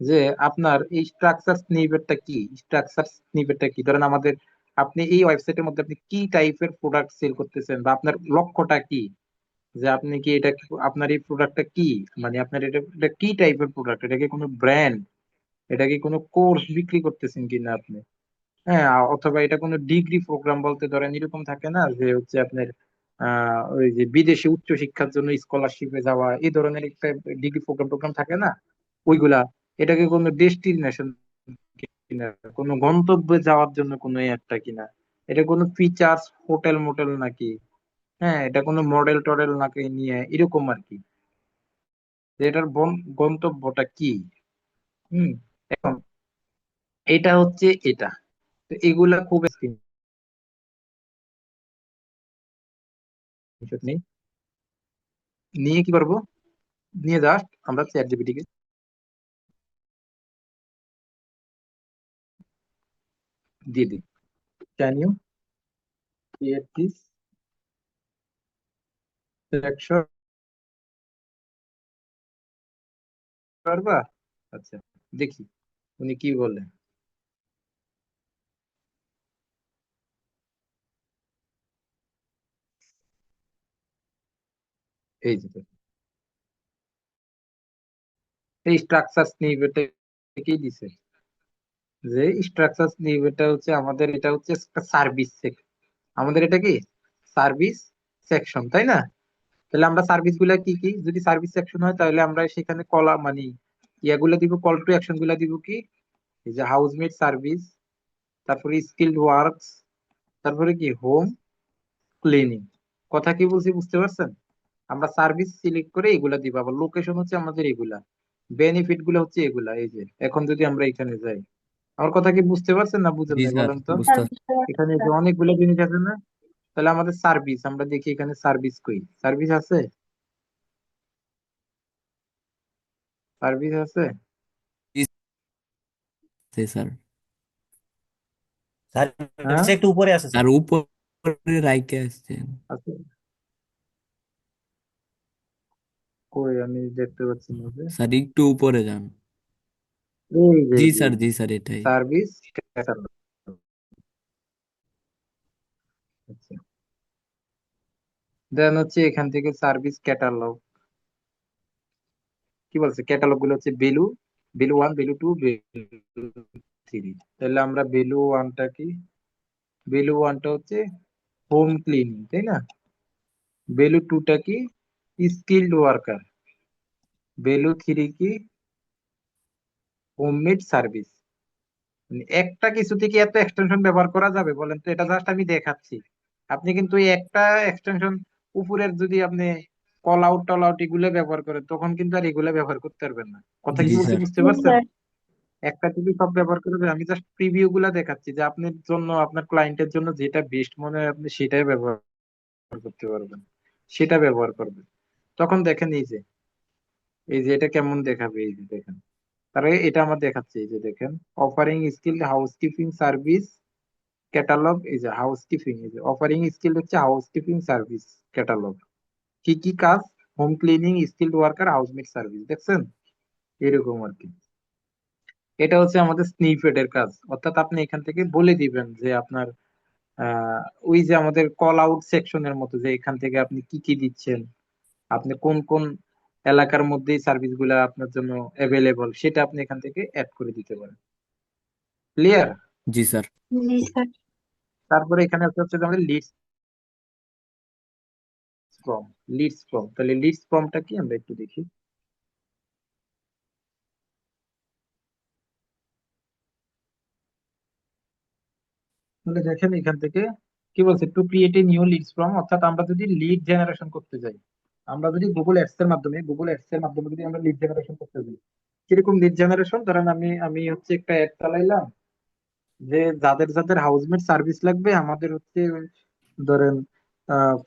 যে আপনার এই স্ট্রাকচার স্নিপেটটা কি, স্ট্রাকচার স্নিপেটটা কি, ধরেন আমাদের আপনি এই ওয়েবসাইটের মধ্যে আপনি কি টাইপের প্রোডাক্ট সেল করতেছেন বা আপনার লক্ষ্যটা কি, যে আপনি কি এটা আপনার এই প্রোডাক্টটা কি, মানে আপনার এটা কি টাইপের প্রোডাক্ট, এটা কি কোনো ব্র্যান্ড, এটা কি কোনো কোর্স বিক্রি করতেছেন কিনা আপনি। হ্যাঁ, অথবা এটা কোনো ডিগ্রি প্রোগ্রাম, বলতে ধরেন এরকম থাকে না যে হচ্ছে আপনার ওই যে বিদেশে উচ্চ শিক্ষার জন্য স্কলারশিপে যাওয়া, এই ধরনের একটা ডিগ্রি প্রোগ্রাম থাকে না ওইগুলা। এটাকে কোনো ডেস্টিনেশন কিনা, কোনো গন্তব্যে যাওয়ার জন্য কোনো একটা কিনা, এটা কোনো ফিচার্স হোটেল মোটেল নাকি, হ্যাঁ এটা কোনো মডেল টডেল নাকি নিয়ে এরকম আর কি, যে এটার গন্তব্যটা কি। হুম, এখন এটা হচ্ছে এটা, তো এগুলা খুব স্ক্রিনশট নেই, নিয়ে কি করবো, নিয়ে জাস্ট আমরা চ্যাট জিপিটি কে দিয়ে দিই, can you create this section, পারবা? আচ্ছা, দেখি উনি কি বলে। এই যে দেখুন, এই স্ট্রাকচার স্নিপেটে কি দিছে, যে স্ট্রাকচার স্নিপেটটা হচ্ছে আমাদের, এটা হচ্ছে সার্ভিস, আমাদের এটা কি সার্ভিস সেকশন, তাই না? তাহলে আমরা সার্ভিস গুলা কি কি, যদি সার্ভিস সেকশন হয় তাহলে আমরা সেখানে কলা মানে ইয়াগুলা দিব, কল টু অ্যাকশন গুলা দিব কি, এই যে হাউসমেড সার্ভিস, তারপরে স্কিল্ড ওয়ার্কস, তারপরে কি হোম ক্লিনিং। কথা কি বলছি বুঝতে পারছেন? আমরা সার্ভিস সিলেক্ট করে এগুলা দিব, আবার লোকেশন হচ্ছে আমাদের এগুলা, বেনিফিট গুলো হচ্ছে এগুলা। এই যে এখন যদি আমরা এখানে যাই, আমার কথা কি বুঝতে পারছেন না বুঝেন জি নাই স্যার, বলেন তো? স্যার বুঝতে বুঝতে পারছি এখানে যে স্যার। অনেকগুলো জিনিস আছে না, তাহলে আমাদের সার্ভিস, আমরা দেখি এখানে সার্ভিস কই, সার্ভিস আছে, সার্ভিস আছে। পারছি স্যার। হ্যাঁ, সার্ভিস একটু উপরে আছে আর স্যার। উপরে রাইটে আসছেন। আছে, কই আমি দেখতে পাচ্ছি না যে। স্যার একটু উপরে যান। এই যে জি এই যে স্যার, জি স্যার, এটাই। Service catalogue. আচ্ছা, দেন হচ্ছে এখান থেকে সার্ভিস ক্যাটালগ, কি বলছে ক্যাটালগ গুলো হচ্ছে বেলু, বেলু 1, বেলু 2, বেলু 3। তাহলে আমরা বেলু ওয়ানটা কি, বেলু ওয়ানটা হচ্ছে হোম ক্লিনিং, তাই না? বেলু টুটা কি, স্কিল্ড ওয়ার্কার। বেলু 3 কি, হোমমেড সার্ভিস। একটা কিছু থেকে এত এক্সটেনশন ব্যবহার করা যাবে বলেন তো? এটা জাস্ট আমি দেখাচ্ছি। আপনি কিন্তু এই একটা এক্সটেনশন উপরের যদি আপনি কল আউট টল আউট এগুলো ব্যবহার করেন, তখন কিন্তু আর এগুলো ব্যবহার করতে পারবেন না। কথা কি জি বলছি স্যার। বুঝতে জি পারছেন? স্যার। একটা টিভি সব ব্যবহার করবে, আমি জাস্ট প্রিভিউ গুলা দেখাচ্ছি যে আপনার জন্য, আপনার ক্লায়েন্টের জন্য যেটা বেস্ট মনে হয় আপনি সেটাই ব্যবহার করতে পারবেন, সেটা ব্যবহার করবেন। তখন দেখেন এই যে এটা কেমন দেখাবে, এই যে দেখেন, তাহলে এটা আমার দেখাচ্ছে, এই যে দেখেন, offering skill housekeeping service catalogue, এই যে হাউসকিপিং, এই যে অফারিং স্কিল হচ্ছে হাউসকিপিং সার্ভিস ক্যাটালগ, কি কি কাজ, home cleaning, skilled worker, housemate service, দেখছেন? এরকম আর কি। এটা হচ্ছে আমাদের স্নিপেট এর কাজ, অর্থাৎ আপনি এখান থেকে বলে দিবেন যে আপনার আহ ওই যে আমাদের কল আউট সেকশনের মতো, যে এখান থেকে আপনি কি কি দিচ্ছেন, আপনি কোন কোন এলাকার মধ্যে সার্ভিস গুলা আপনার জন্য অ্যাভেলেবল, সেটা আপনি এখান থেকে অ্যাড করে দিতে পারেন। ক্লিয়ার? জি স্যার। জি স্যার। তারপরে এখানে হচ্ছে যে আমাদের লিডস ফর্ম। লিডস ফর্ম, তাহলে লিডস ফর্মটা কি আমরা একটু দেখি। তাহলে দেখেন এখান থেকে কি বলছে, to create a new leads form, অর্থাৎ আমরা যদি লিড জেনারেশন করতে যাই, আমরা যদি গুগল অ্যাডস এর মাধ্যমে যদি আমরা লিড জেনারেশন করতে যাই, কিরকম লিড জেনারেশন, ধরেন আমি হচ্ছে একটা অ্যাড চালাইলাম যে যাদের যাদের হাউসমেট সার্ভিস লাগবে, আমাদের হচ্ছে ধরেন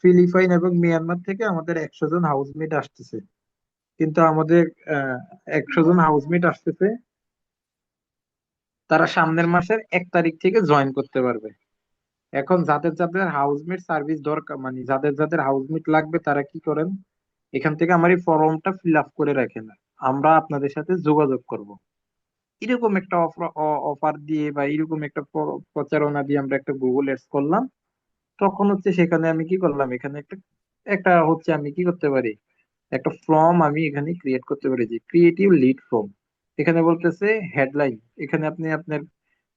ফিলিপাইন এবং মিয়ানমার থেকে আমাদের 100 জন হাউসমেট আসতেছে, কিন্তু আমাদের 100 জন হাউসমেট আসতেছে, তারা সামনের মাসের 1 তারিখ থেকে জয়েন করতে পারবে। এখন যাদের যাদের হাউসমেট সার্ভিস দরকার, মানে যাদের যাদের হাউসমেট লাগবে, তারা কি করেন, এখান থেকে আমার এই ফর্মটা ফিল আপ করে রাখেন, আমরা আপনাদের সাথে যোগাযোগ করব। এরকম একটা অফার দিয়ে বা এরকম একটা প্রচারণা দিয়ে আমরা একটা গুগল এডস করলাম, তখন হচ্ছে সেখানে আমি কি করলাম, এখানে একটা একটা হচ্ছে আমি কি করতে পারি, একটা ফর্ম আমি এখানে ক্রিয়েট করতে পারি, যে ক্রিয়েটিভ লিড ফর্ম। এখানে বলতেছে হেডলাইন, এখানে আপনি আপনার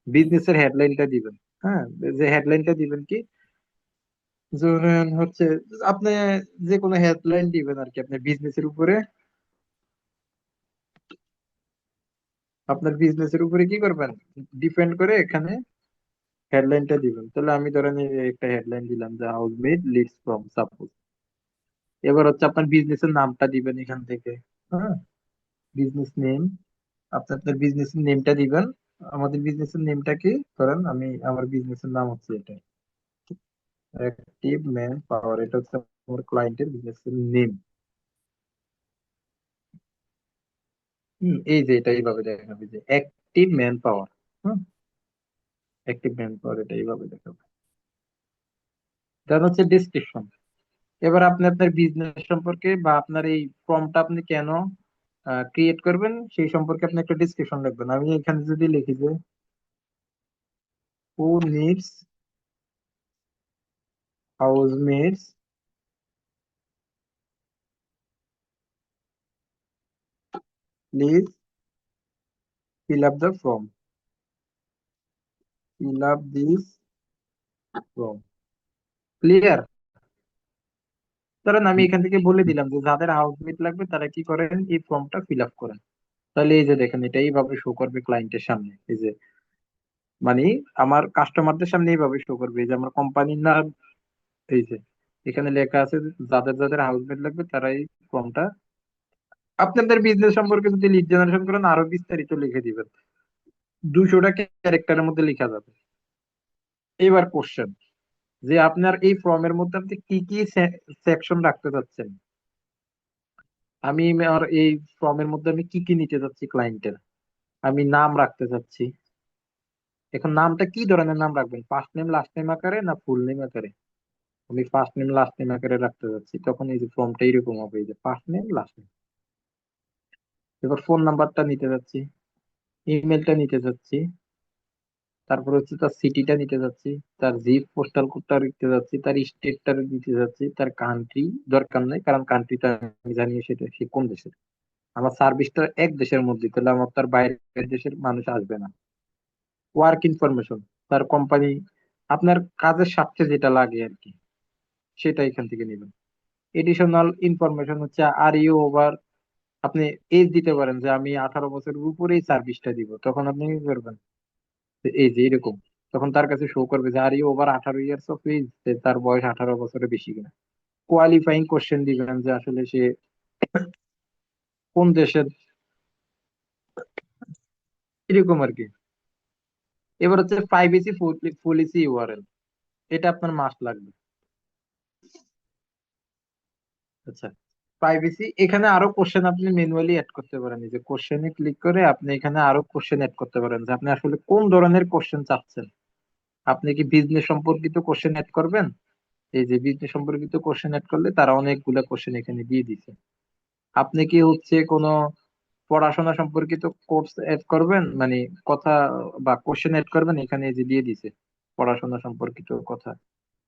বিজনেসের হেডলাইনটা দিবেন। হ্যাঁ, যে হেডলাইনটা দিবেন কি, ধরেন হচ্ছে আপনি যে কোনো হেডলাইন দিবেন আর কি, আপনার বিজনেসের উপরে, আপনার বিজনেসের উপরে কি করবেন, ডিপেন্ড করে এখানে হেডলাইনটা দিবেন। তাহলে আমি ধরেন এই একটা হেডলাইন দিলাম, যে housemaid leads from suppose. এবার হচ্ছে আপনার বিজনেসের নামটা দিবেন এখান থেকে। হ্যাঁ, বিজনেস নেম, আপনি আপনার বিজনেসের নেমটা দিবেন। আমাদের বিজনেসের নেমটা কি, ধরেন আমি আমার বিজনেসের নাম হচ্ছে এটা, অ্যাক্টিভ ম্যান পাওয়ার, এটা হচ্ছে আমার ক্লায়েন্টের বিজনেসের নেম। এই যে এটা এইভাবে দেখাবে যে অ্যাক্টিভ ম্যান পাওয়ার। হুম, অ্যাক্টিভ ম্যান পাওয়ার, এটা এইভাবে দেখাবে। দেন হচ্ছে ডিসক্রিপশন। এবার আপনি আপনার বিজনেস সম্পর্কে বা আপনার এই ফর্মটা আপনি কেন ক্রিয়েট করবেন সেই সম্পর্কে আপনি একটা ডিসক্রিপশন লিখবেন। আমি এখানে যদি লিখি যে who needs housemates, please fill up the form, fill up this form. Clear? ধরেন আমি এখান থেকে বলে দিলাম যে যাদের হাউসমেট লাগবে তারা কি করেন, এই ফর্মটা ফিল আপ করেন। তাহলে এই যে দেখেন, এটা এইভাবে শো করবে ক্লায়েন্টের সামনে, এই যে মানে আমার কাস্টমারদের সামনে এইভাবে শো করবে, এই যে আমার কোম্পানির নাম, এই যে এখানে লেখা আছে যে যাদের যাদের হাউসমেট লাগবে তারা এই ফর্মটা, আপনাদের বিজনেস সম্পর্কে যদি লিড জেনারেশন করেন আরো বিস্তারিত লিখে দিবেন, 200টা ক্যারেক্টারের মধ্যে লেখা যাবে। এবার কোশ্চেন, যে আপনার এই ফর্মের মধ্যে আপনি কি কি সেকশন রাখতে চাচ্ছেন, আমি আর এই ফর্মের মধ্যে আমি কি কি নিতে চাচ্ছি ক্লায়েন্টের, আমি নাম রাখতে চাচ্ছি। এখন নামটা কি ধরনের নাম রাখবেন, ফার্স্ট নেম লাস্ট নেম আকারে না ফুল নেম আকারে? আমি ফার্স্ট নেম লাস্ট নেম আকারে রাখতে চাচ্ছি, তখন এই যে ফর্মটা এরকম হবে, এই যে ফার্স্ট নেম লাস্ট নেম। এবার ফোন নাম্বারটা নিতে যাচ্ছি, ইমেলটা নিতে যাচ্ছি, তারপর হচ্ছে তার সিটিটা নিতে যাচ্ছি, তার জিপ পোস্টাল কোডটা নিতে যাচ্ছি, তার স্টেটটা দিতে যাচ্ছি, তার কান্ট্রি দরকার নাই, কারণ কান্ট্রিটা আমি জানি সেটা সে কোন দেশের। আমার সার্ভিসটা এক দেশের মধ্যে, তাহলে আমার তার বাইরের দেশের মানুষ আসবে না। ওয়ার্ক ইনফরমেশন, তার কোম্পানি, আপনার কাজের সাথে যেটা লাগে আর কি, সেটা এখান থেকে নেবেন। এডিশনাল ইনফরমেশন হচ্ছে আর ইউ ওভার, আপনি এজ দিতে পারেন যে আমি 18 বছরের উপরেই সার্ভিসটা দিব, তখন আপনি কি করবেন, যে এই যে এরকম, তখন তার কাছে শো করবে যে are you over 18 years of age, তার বয়স 18 বছরের বেশি কিনা। কোয়ালিফাইং কোশ্চেন দিবেন যে আসলে সে কোন দেশের, এরকম আর কি। এবার হচ্ছে প্রাইভেসি পলিসি ইউআরএল, এটা আপনার মাস্ট লাগবে। আচ্ছা, প্রাইভেসি, এখানে আরো কোশ্চেন আপনি ম্যানুয়ালি অ্যাড করতে পারেন। এই যে কোশ্চেনে ক্লিক করে আপনি এখানে আরো কোশ্চেন অ্যাড করতে পারেন যে আপনি আসলে কোন ধরনের কোশ্চেন চাচ্ছেন। আপনি কি বিজনেস সম্পর্কিত কোশ্চেন অ্যাড করবেন? এই যে বিজনেস সম্পর্কিত কোশ্চেন অ্যাড করলে তারা অনেকগুলা কোশ্চেন এখানে দিয়ে দিছে। আপনি কি হচ্ছে কোনো পড়াশোনা সম্পর্কিত কোর্স এড করবেন, মানে কথা বা কোশ্চেন এড করবেন, এখানে এই যে দিয়ে দিছে পড়াশোনা সম্পর্কিত কথা।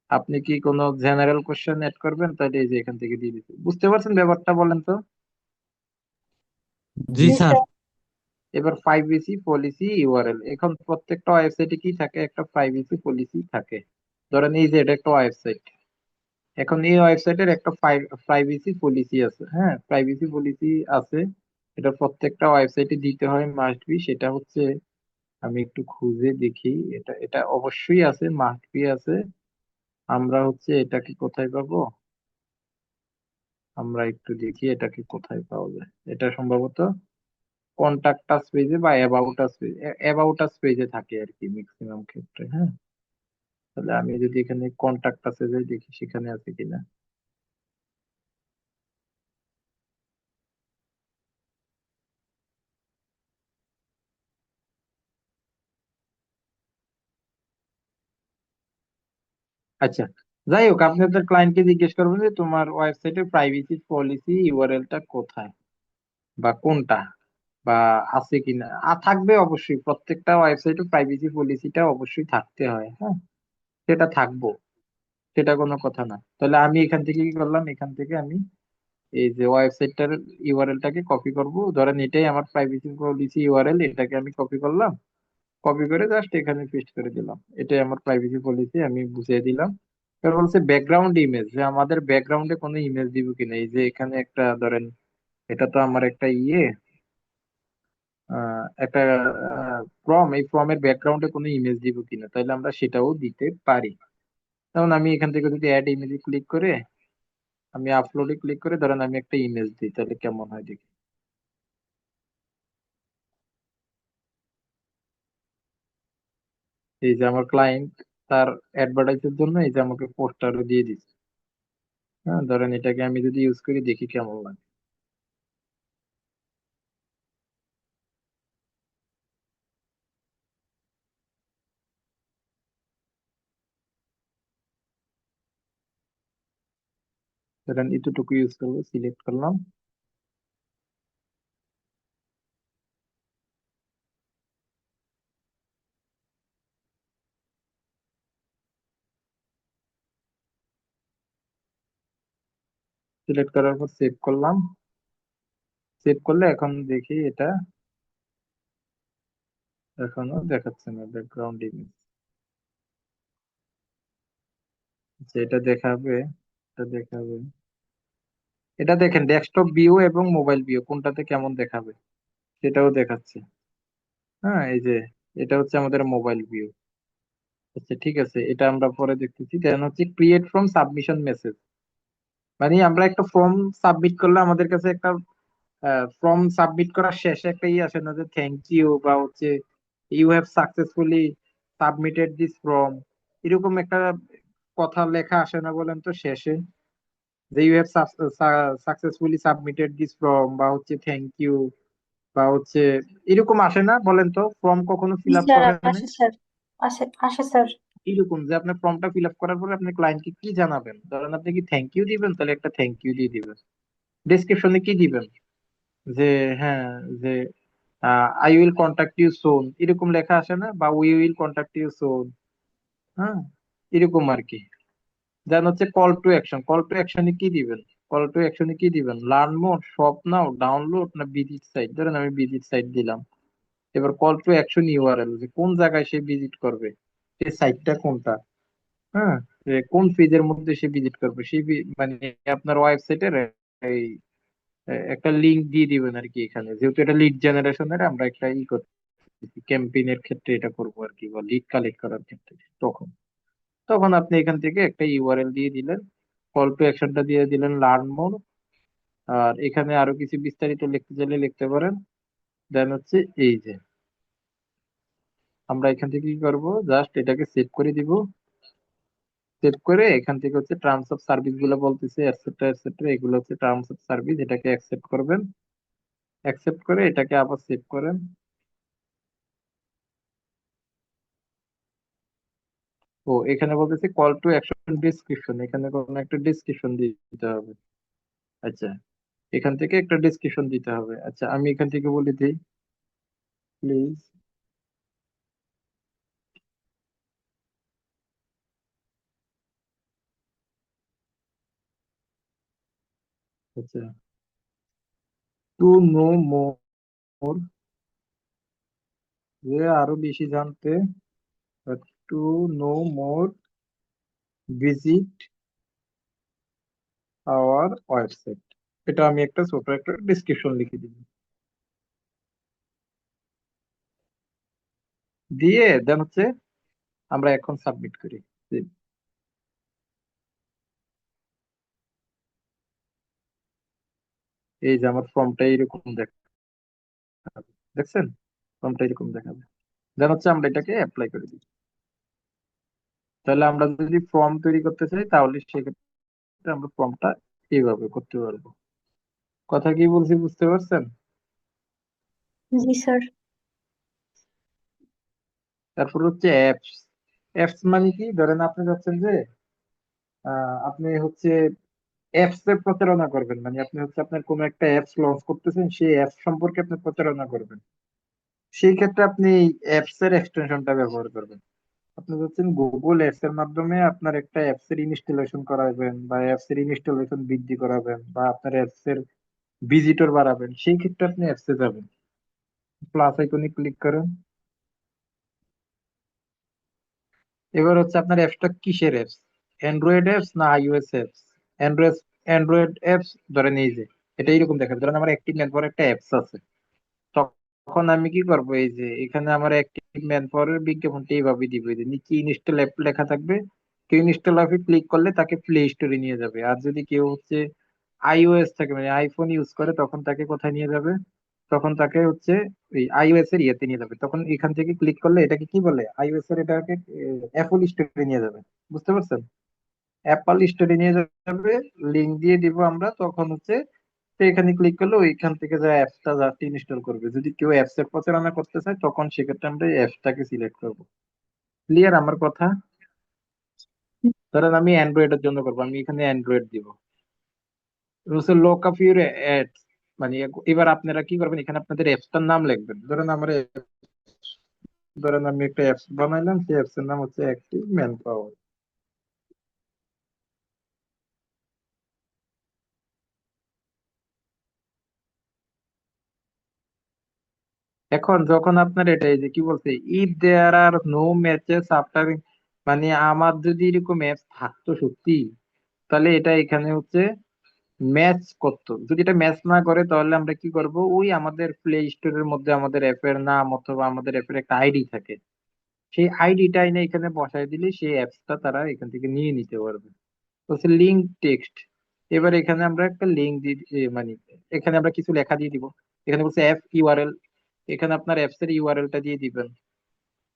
আপনি কি কোনো জেনারেল কোশ্চেন এড করবেন, তাহলে এই যে এখান থেকে দিয়ে দিছে। বুঝতে পারছেন ব্যাপারটা? বলেন তো। জি জি স্যার। স্যার। এবার প্রাইভেসি পলিসি ইউআরএল, এখন প্রত্যেকটা ওয়েবসাইটে কি থাকে, একটা প্রাইভেসি পলিসি থাকে। ধরেন এই যে এটা একটা ওয়েবসাইট, এখন এই ওয়েবসাইটের একটা প্রাইভেসি পলিসি আছে। হ্যাঁ, প্রাইভেসি পলিসি আছে, এটা প্রত্যেকটা ওয়েবসাইটে দিতে হয়, মাস্ট বি। সেটা হচ্ছে, আমি একটু খুঁজে দেখি, এটা এটা অবশ্যই আছে, মাস্ট বি আছে। আমরা হচ্ছে এটাকে কোথায় পাবো, আমরা একটু দেখি এটাকে কোথায় পাওয়া যায়। এটা সম্ভবত কন্টাক্ট আস পেজে বা about us page, about us পেজে থাকে আর কি ম্যাক্সিমাম ক্ষেত্রে। হ্যাঁ, তাহলে আমি যদি এখানে কন্টাক্ট আসে যাই, দেখি সেখানে আছে কিনা। আচ্ছা, যাই হোক, আপনি আপনার ক্লায়েন্টকে জিজ্ঞেস করবেন যে তোমার ওয়েবসাইটের প্রাইভেসি পলিসি ইউআরএলটা কোথায় বা কোনটা, বা আছে কিনা। থাকবে অবশ্যই, প্রত্যেকটা ওয়েবসাইটে প্রাইভেসি পলিসিটা অবশ্যই থাকতে হয়। হ্যাঁ, সেটা থাকবো, সেটা কোনো কথা না। তাহলে আমি এখান থেকে কি করলাম, এখান থেকে আমি এই যে ওয়েবসাইটটার ইউআরএলটাকে কপি করব। ধরেন এটাই আমার প্রাইভেসি পলিসি ইউআরএল, এটাকে আমি কপি করলাম, কপি করে জাস্ট এখানে পেস্ট করে দিলাম। এটাই আমার প্রাইভেসি পলিসি, আমি বুঝিয়ে দিলাম। এবার বলছে ব্যাকগ্রাউন্ড ইমেজ, যে আমাদের ব্যাকগ্রাউন্ডে কোনো ইমেজ দিব কিনা। এই যে এখানে একটা ধরেন, এটা তো আমার একটা একটা ফর্ম, এই ফর্মের ব্যাকগ্রাউন্ডে কোনো ইমেজ দিব কিনা, তাহলে আমরা সেটাও দিতে পারি। যেমন আমি এখান থেকে যদি অ্যাড ইমেজে ক্লিক করে, আমি আপলোডে ক্লিক করে ধরেন আমি একটা ইমেজ দিই, তাহলে কেমন হয় দেখি। এই যে আমার ক্লায়েন্ট তার অ্যাডভার্টাইজের জন্য এই যে আমাকে পোস্টারও দিয়ে দিচ্ছে। হ্যাঁ, ধরেন এটাকে আমি যদি ইউজ করি, দেখি কেমন লাগে। ধরেন এতটুকু ইউজ করবো, সিলেক্ট করলাম। সিলেক্ট করার পর সেভ করলাম। সেভ করলে এখন দেখি এটা এখনো দেখাচ্ছে না ব্যাকগ্রাউন্ড ইমেজ। আচ্ছা, এটা দেখাবে, এটা দেখাবে। এটা দেখেন ডেস্কটপ ভিউ এবং মোবাইল ভিউ কোনটাতে কেমন দেখাবে সেটাও দেখাচ্ছে। হ্যাঁ, এই যে এটা হচ্ছে আমাদের মোবাইল ভিউ। আচ্ছা, ঠিক আছে, এটা আমরা পরে দেখতেছি। দেন হচ্ছে ক্রিয়েট ফ্রম সাবমিশন মেসেজ, মানে আমরা একটা ফর্ম সাবমিট করলে আমাদের কাছে একটা ফর্ম সাবমিট করার শেষে একটা আসে না, যে থ্যাংক ইউ বা হচ্ছে you have successfully submitted this form, এরকম একটা কথা লেখা আসে না বলেন তো শেষে, যে you have successfully submitted this form, বা হচ্ছে থ্যাংক ইউ, বা হচ্ছে এরকম আসে না বলেন তো? ফর্ম কখনো জি ফিল আপ স্যার, করেন নাই? আসে স্যার। আসে আসে স্যার। এরকম যে আপনার ফর্মটা ফিল আপ করার পরে আপনি ক্লায়েন্টকে কি জানাবেন, ধরেন আপনি কি থ্যাংক ইউ দিবেন, তাহলে একটা থ্যাংক ইউ দিয়ে দিবেন। ডেসক্রিপশনে কি দিবেন, যে হ্যাঁ, যে I will contact you soon, এরকম লেখা আসে না, বা we will contact you soon. হ্যাঁ, এরকম আর কি। দেন হচ্ছে call to action, call to অ্যাকশনে কি দিবেন, কল টু অ্যাকশনে কি দিবেন, learn more, shop now, download, না ভিজিট সাইট। ধরেন আমি ভিজিট সাইট দিলাম। এবার কল টু অ্যাকশন ইউআরএল, যে কোন জায়গায় সে ভিজিট করবে, সেই সাইটটা কোনটা। হ্যাঁ, যে কোন পেজের মধ্যে সে ভিজিট করবে, সেই মানে আপনার ওয়েবসাইটের এই একটা লিংক দিয়ে দিবেন আর কি। এখানে যেহেতু এটা লিড জেনারেশনের আমরা একটা করতেছি, ক্যাম্পেইনের ক্ষেত্রে এটা করবো আর কি, বা লিড কালেক্ট করার ক্ষেত্রে, তখন তখন আপনি এখান থেকে একটা ইউআরএল দিয়ে দিলেন, কল টু অ্যাকশনটা দিয়ে দিলেন লার্ন মোর। আর এখানে আরো কিছু বিস্তারিত লিখতে চাইলে লিখতে পারেন। দেন হচ্ছে এই যে আমরা এখান থেকে কি করব, জাস্ট এটাকে সেভ করে দিব। সেভ করে এখান থেকে হচ্ছে টার্মস অফ সার্ভিস গুলো বলতেছে এটসেট্রা এটসেট্রা, এগুলো হচ্ছে টার্মস অফ সার্ভিস, এটাকে অ্যাকসেপ্ট করবেন। অ্যাকসেপ্ট করে এটাকে আবার সেভ করেন। ও এখানে বলতেছে কল টু অ্যাকশন ডিসক্রিপশন, এখানে কোন একটা ডিসক্রিপশন দিতে হবে। আচ্ছা, এখান থেকে একটা ডিসক্রিপশন দিতে হবে। আচ্ছা, আমি এখান থেকে বলে দিই প্লিজ। আচ্ছা, টু নো মোর, যে আরো বেশি জানতে, to know more visit our website. এটা আমি একটা ছোট একটা ডিসক্রিপশন লিখে দিব, দিয়ে দেন হচ্ছে আমরা এখন সাবমিট করি। এই যে আমার ফর্মটা এরকম দেখাবে, দেখছেন? ফর্মটা এরকম দেখাবে। দেন হচ্ছে আমরা এটাকে অ্যাপ্লাই করে দিই। তাহলে আমরা যদি ফর্ম তৈরি করতে চাই তাহলে সেক্ষেত্রে আমরা ফর্মটা এইভাবে করতে পারবো। কথা কি বলছি বুঝতে পারছেন? জি স্যার। তারপর হচ্ছে অ্যাপস। অ্যাপস মানে কি, ধরেন আপনি যাচ্ছেন যে আপনি হচ্ছে অ্যাপস এর প্রচারণা করবেন, মানে আপনি হচ্ছে আপনার কোনো একটা অ্যাপস লঞ্চ করতেছেন, সেই অ্যাপস সম্পর্কে আপনি প্রচারণা করবেন। সেই ক্ষেত্রে আপনি অ্যাপস এর এক্সটেনশনটা ব্যবহার করবেন। আপনি হচ্ছেন গুগল অ্যাপস এর মাধ্যমে আপনার একটা অ্যাপস এর ইনস্টলেশন করাবেন, বা অ্যাপস এর ইনস্টলেশন বৃদ্ধি করাবেন, বা আপনার অ্যাপস এর ভিজিটর বাড়াবেন, সেই ক্ষেত্রে আপনি অ্যাপসে যাবেন। প্লাস আইকনে ক্লিক করেন। এবার হচ্ছে আপনার অ্যাপসটা কিসের অ্যাপস, অ্যান্ড্রয়েড অ্যাপস না iOS apps? Android Android apps ধরেন এই যে এটা এইরকম দেখাবে। ধরেন আমার অ্যাক্টিভ ম্যান একটা অ্যাপস আছে, তখন আমি কি করব, এই যে এখানে আমার অ্যাক্টিভ ম্যান পাওয়ারের বিজ্ঞাপনটা এইভাবে দিব, এই যে নিচে ইনস্টল অ্যাপ লেখা থাকবে। কেউ ইনস্টল অ্যাপে ক্লিক করলে তাকে প্লে স্টোরে নিয়ে যাবে। আর যদি কেউ হচ্ছে আইওএস থাকে, মানে আইফোন ইউজ করে, তখন তাকে কোথায় নিয়ে যাবে, তখন তাকে হচ্ছে ওই আইওএস এর ইয়েতে নিয়ে যাবে। তখন এখান থেকে ক্লিক করলে এটাকে কি বলে, আইওএস এর এটাকে অ্যাপল স্টোরে নিয়ে যাবে। বুঝতে পারছেন? অ্যাপল স্টোরে নিয়ে যাবে, লিংক দিয়ে দিব আমরা। তখন হচ্ছে তো এখানে ক্লিক করলে ওইখান থেকে যা অ্যাপসটা জাস্ট ইনস্টল করবে। যদি কেউ অ্যাপস এর প্রচারণা করতে চায় তখন সেক্ষেত্রে আমরা এই অ্যাপসটাকে সিলেক্ট করব। ক্লিয়ার আমার কথা? ধরেন আমি অ্যান্ড্রয়েড এর জন্য করবো, আমি এখানে অ্যান্ড্রয়েড দিব। লোক অফ ইউর অ্যাডস, মানে এবার আপনারা কি করবেন, এখানে আপনাদের অ্যাপসটার নাম লিখবেন। ধরেন আমি একটা অ্যাপস বানাইলাম, সেই অ্যাপস এর নাম হচ্ছে অ্যাক্টিভ ম্যান পাওয়ার। এখন যখন আপনার এটা এই যে কি বলছে, if there are no matches after, মানে আমার যদি এরকম অ্যাপস থাকতো সত্যি, তাহলে এটা এখানে হচ্ছে ম্যাচ করতো। যদি এটা ম্যাচ না করে তাহলে আমরা কি করব, ওই আমাদের প্লে স্টোরের মধ্যে আমাদের অ্যাপের নাম অথবা আমাদের অ্যাপের একটা আইডি থাকে, সেই আইডিটা এনে এখানে বসায় দিলে সেই অ্যাপসটা তারা এখান থেকে নিয়ে নিতে পারবে। তো হচ্ছে লিঙ্ক টেক্সট। এবার এখানে আমরা একটা লিঙ্ক দিয়ে মানে এখানে আমরা কিছু লেখা দিয়ে দিব। এখানে বলছে অ্যাপ ইউআরএল, এখানে আপনার অ্যাপস এর ইউআরএলটা দিয়ে দিবেন।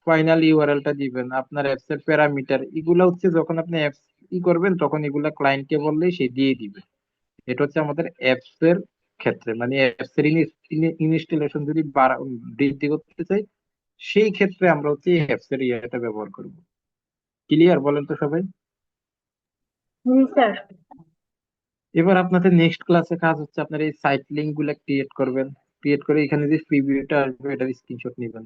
ফাইনাল ইউআরএলটা দিবেন, আপনার অ্যাপস এর প্যারামিটার, এগুলো হচ্ছে যখন আপনি অ্যাপস করবেন তখন এগুলা ক্লায়েন্টকে বললেই সে দিয়ে দিবে। এটা হচ্ছে আমাদের অ্যাপস এর ক্ষেত্রে, মানে অ্যাপস এর ইনস্টলেশন যদি বৃদ্ধি করতে চাই, সেই ক্ষেত্রে আমরা হচ্ছে অ্যাপস এর ইয়েটা ব্যবহার করব। ক্লিয়ার বলেন তো সবাই? জি স্যার। এবার আপনাদের নেক্সট ক্লাসে কাজ হচ্ছে আপনার এই সাইট লিঙ্ক গুলা ক্রিয়েট করবেন। ক্রিয়েট করে এখানে যে প্রিভিউটা আসবে এটার স্ক্রিনশট নেবেন।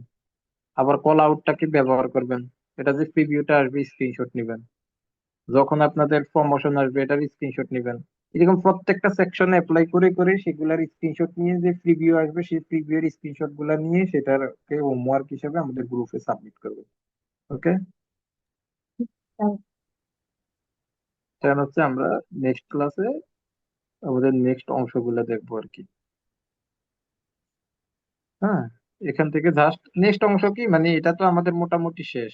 আবার কল আউটটাকে ব্যবহার করবেন, এটা যে প্রিভিউটা আসবে স্ক্রিনশট নেবেন। যখন আপনাদের প্রমোশন আসবে এটার স্ক্রিনশট নেবেন। এরকম প্রত্যেকটা সেকশনে অ্যাপ্লাই করে করে সেগুলার স্ক্রিনশট নিয়ে যে প্রিভিউ আসবে সেই প্রিভিউ এর স্ক্রিনশট গুলা নিয়ে সেটাকে হোমওয়ার্ক হিসেবে আমাদের গ্রুপে সাবমিট করবে। ওকে, তাহলে হচ্ছে আমরা নেক্সট ক্লাসে আমাদের নেক্সট অংশগুলো দেখবো আর কি। হ্যাঁ, এখান থেকে জাস্ট নেক্সট অংশ কি, মানে এটা তো আমাদের মোটামুটি শেষ,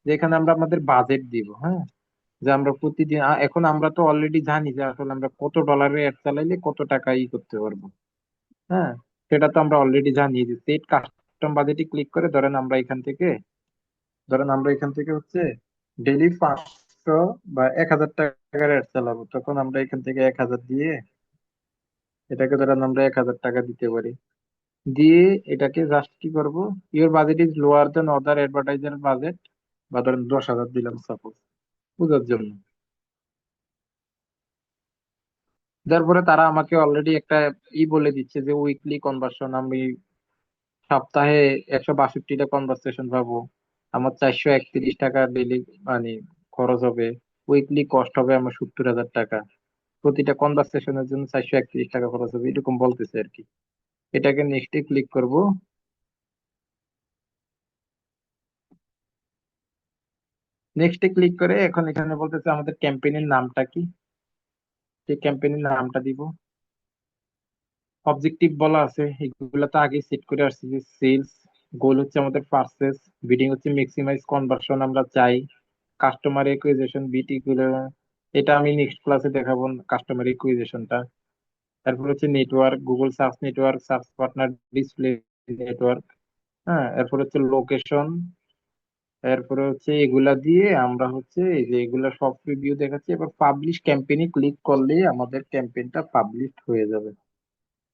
যেখানে আমরা আমাদের বাজেট দিব। হ্যাঁ, যে আমরা প্রতিদিন এখন আমরা তো অলরেডি জানি যে আসলে আমরা কত ডলারের অ্যাড চালাইলে কত টাকা করতে পারবো। হ্যাঁ, সেটা তো আমরা অলরেডি জানি যে সেট কাস্টম বাজেটে ক্লিক করে ধরেন আমরা এখান থেকে হচ্ছে ডেইলি 500 বা 1000 টাকার অ্যাড চালাবো, তখন আমরা এখান থেকে 1000 দিয়ে এটাকে ধরেন আমরা 1000 টাকা দিতে পারি। দিয়ে এটাকে জাস্ট কি করবো, your budget is lower than other advertiser budget, বা ধরেন 10,000 দিলাম সাপোজ, বুঝার জন্য। তারপরে তারা আমাকে অলরেডি একটা বলে দিচ্ছে যে উইকলি কনভার্সন আমি সপ্তাহে 162টা কনভার্সেশন পাবো, আমার 431 টাকা ডেইলি মানে খরচ হবে, উইকলি কস্ট হবে আমার 70,000 টাকা, প্রতিটা কনভার্সেশনের জন্য 431 টাকা খরচ হবে, এরকম বলতেছে আর কি। এটাকে নেক্সটে ক্লিক করব। নেক্সটে ক্লিক করে এখন এখানে বলতেছে আমাদের ক্যাম্পেইনের নামটা কি, সেই ক্যাম্পেইনের নামটা দিব। অবজেক্টিভ বলা আছে, এগুলো তো আগে সেট করে আসছি যে সেলস, গোল হচ্ছে আমাদের পারচেস, বিডিং হচ্ছে ম্যাক্সিমাইজ কনভার্সন আমরা চাই, কাস্টমার একুইজিশন বিটি গুলো এটা আমি নেক্সট ক্লাসে দেখাবো কাস্টমার একুইজিশনটা। তারপর হচ্ছে network, Google search network, search partner, display network. হ্যাঁ, এরপর হচ্ছে লোকেশন, এরপরে হচ্ছে এগুলা দিয়ে আমরা হচ্ছে এই যে এগুলা সব রিভিউ দেখাচ্ছি। এবার পাবলিশ ক্যাম্পেইনে ক্লিক করলেই আমাদের ক্যাম্পেইনটা পাবলিশ হয়ে যাবে।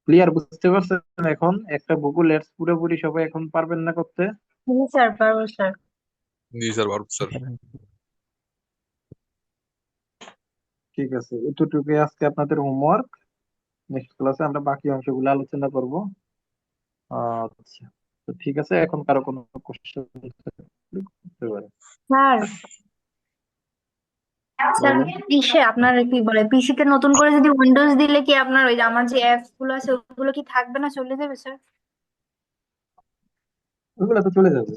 ক্লিয়ার, বুঝতে পারছেন? এখন একটা গুগল অ্যাডস পুরোপুরি সবাই এখন পারবেন না করতে? জি স্যার, পারবো স্যার। জি স্যার, পারবো স্যার। ঠিক আছে, এতটুকুই আজকে আপনাদের হোমওয়ার্ক। নেক্সট ক্লাসে আমরা বাকি অংশগুলো আলোচনা করব। আচ্ছা, তো ঠিক আছে, এখন কারো কোনো কোশ্চেন করতে পারে? স্যার, স্যার বলেন। ইসে আপনার কি বলে পিসিতে নতুন করে যদি উইন্ডোজ দিলে কি আপনার ওই যে আমার যে অ্যাপস গুলো আছে ওগুলো কি থাকবে না, চলে যাবে স্যার? ওগুলো তো চলে যাবে।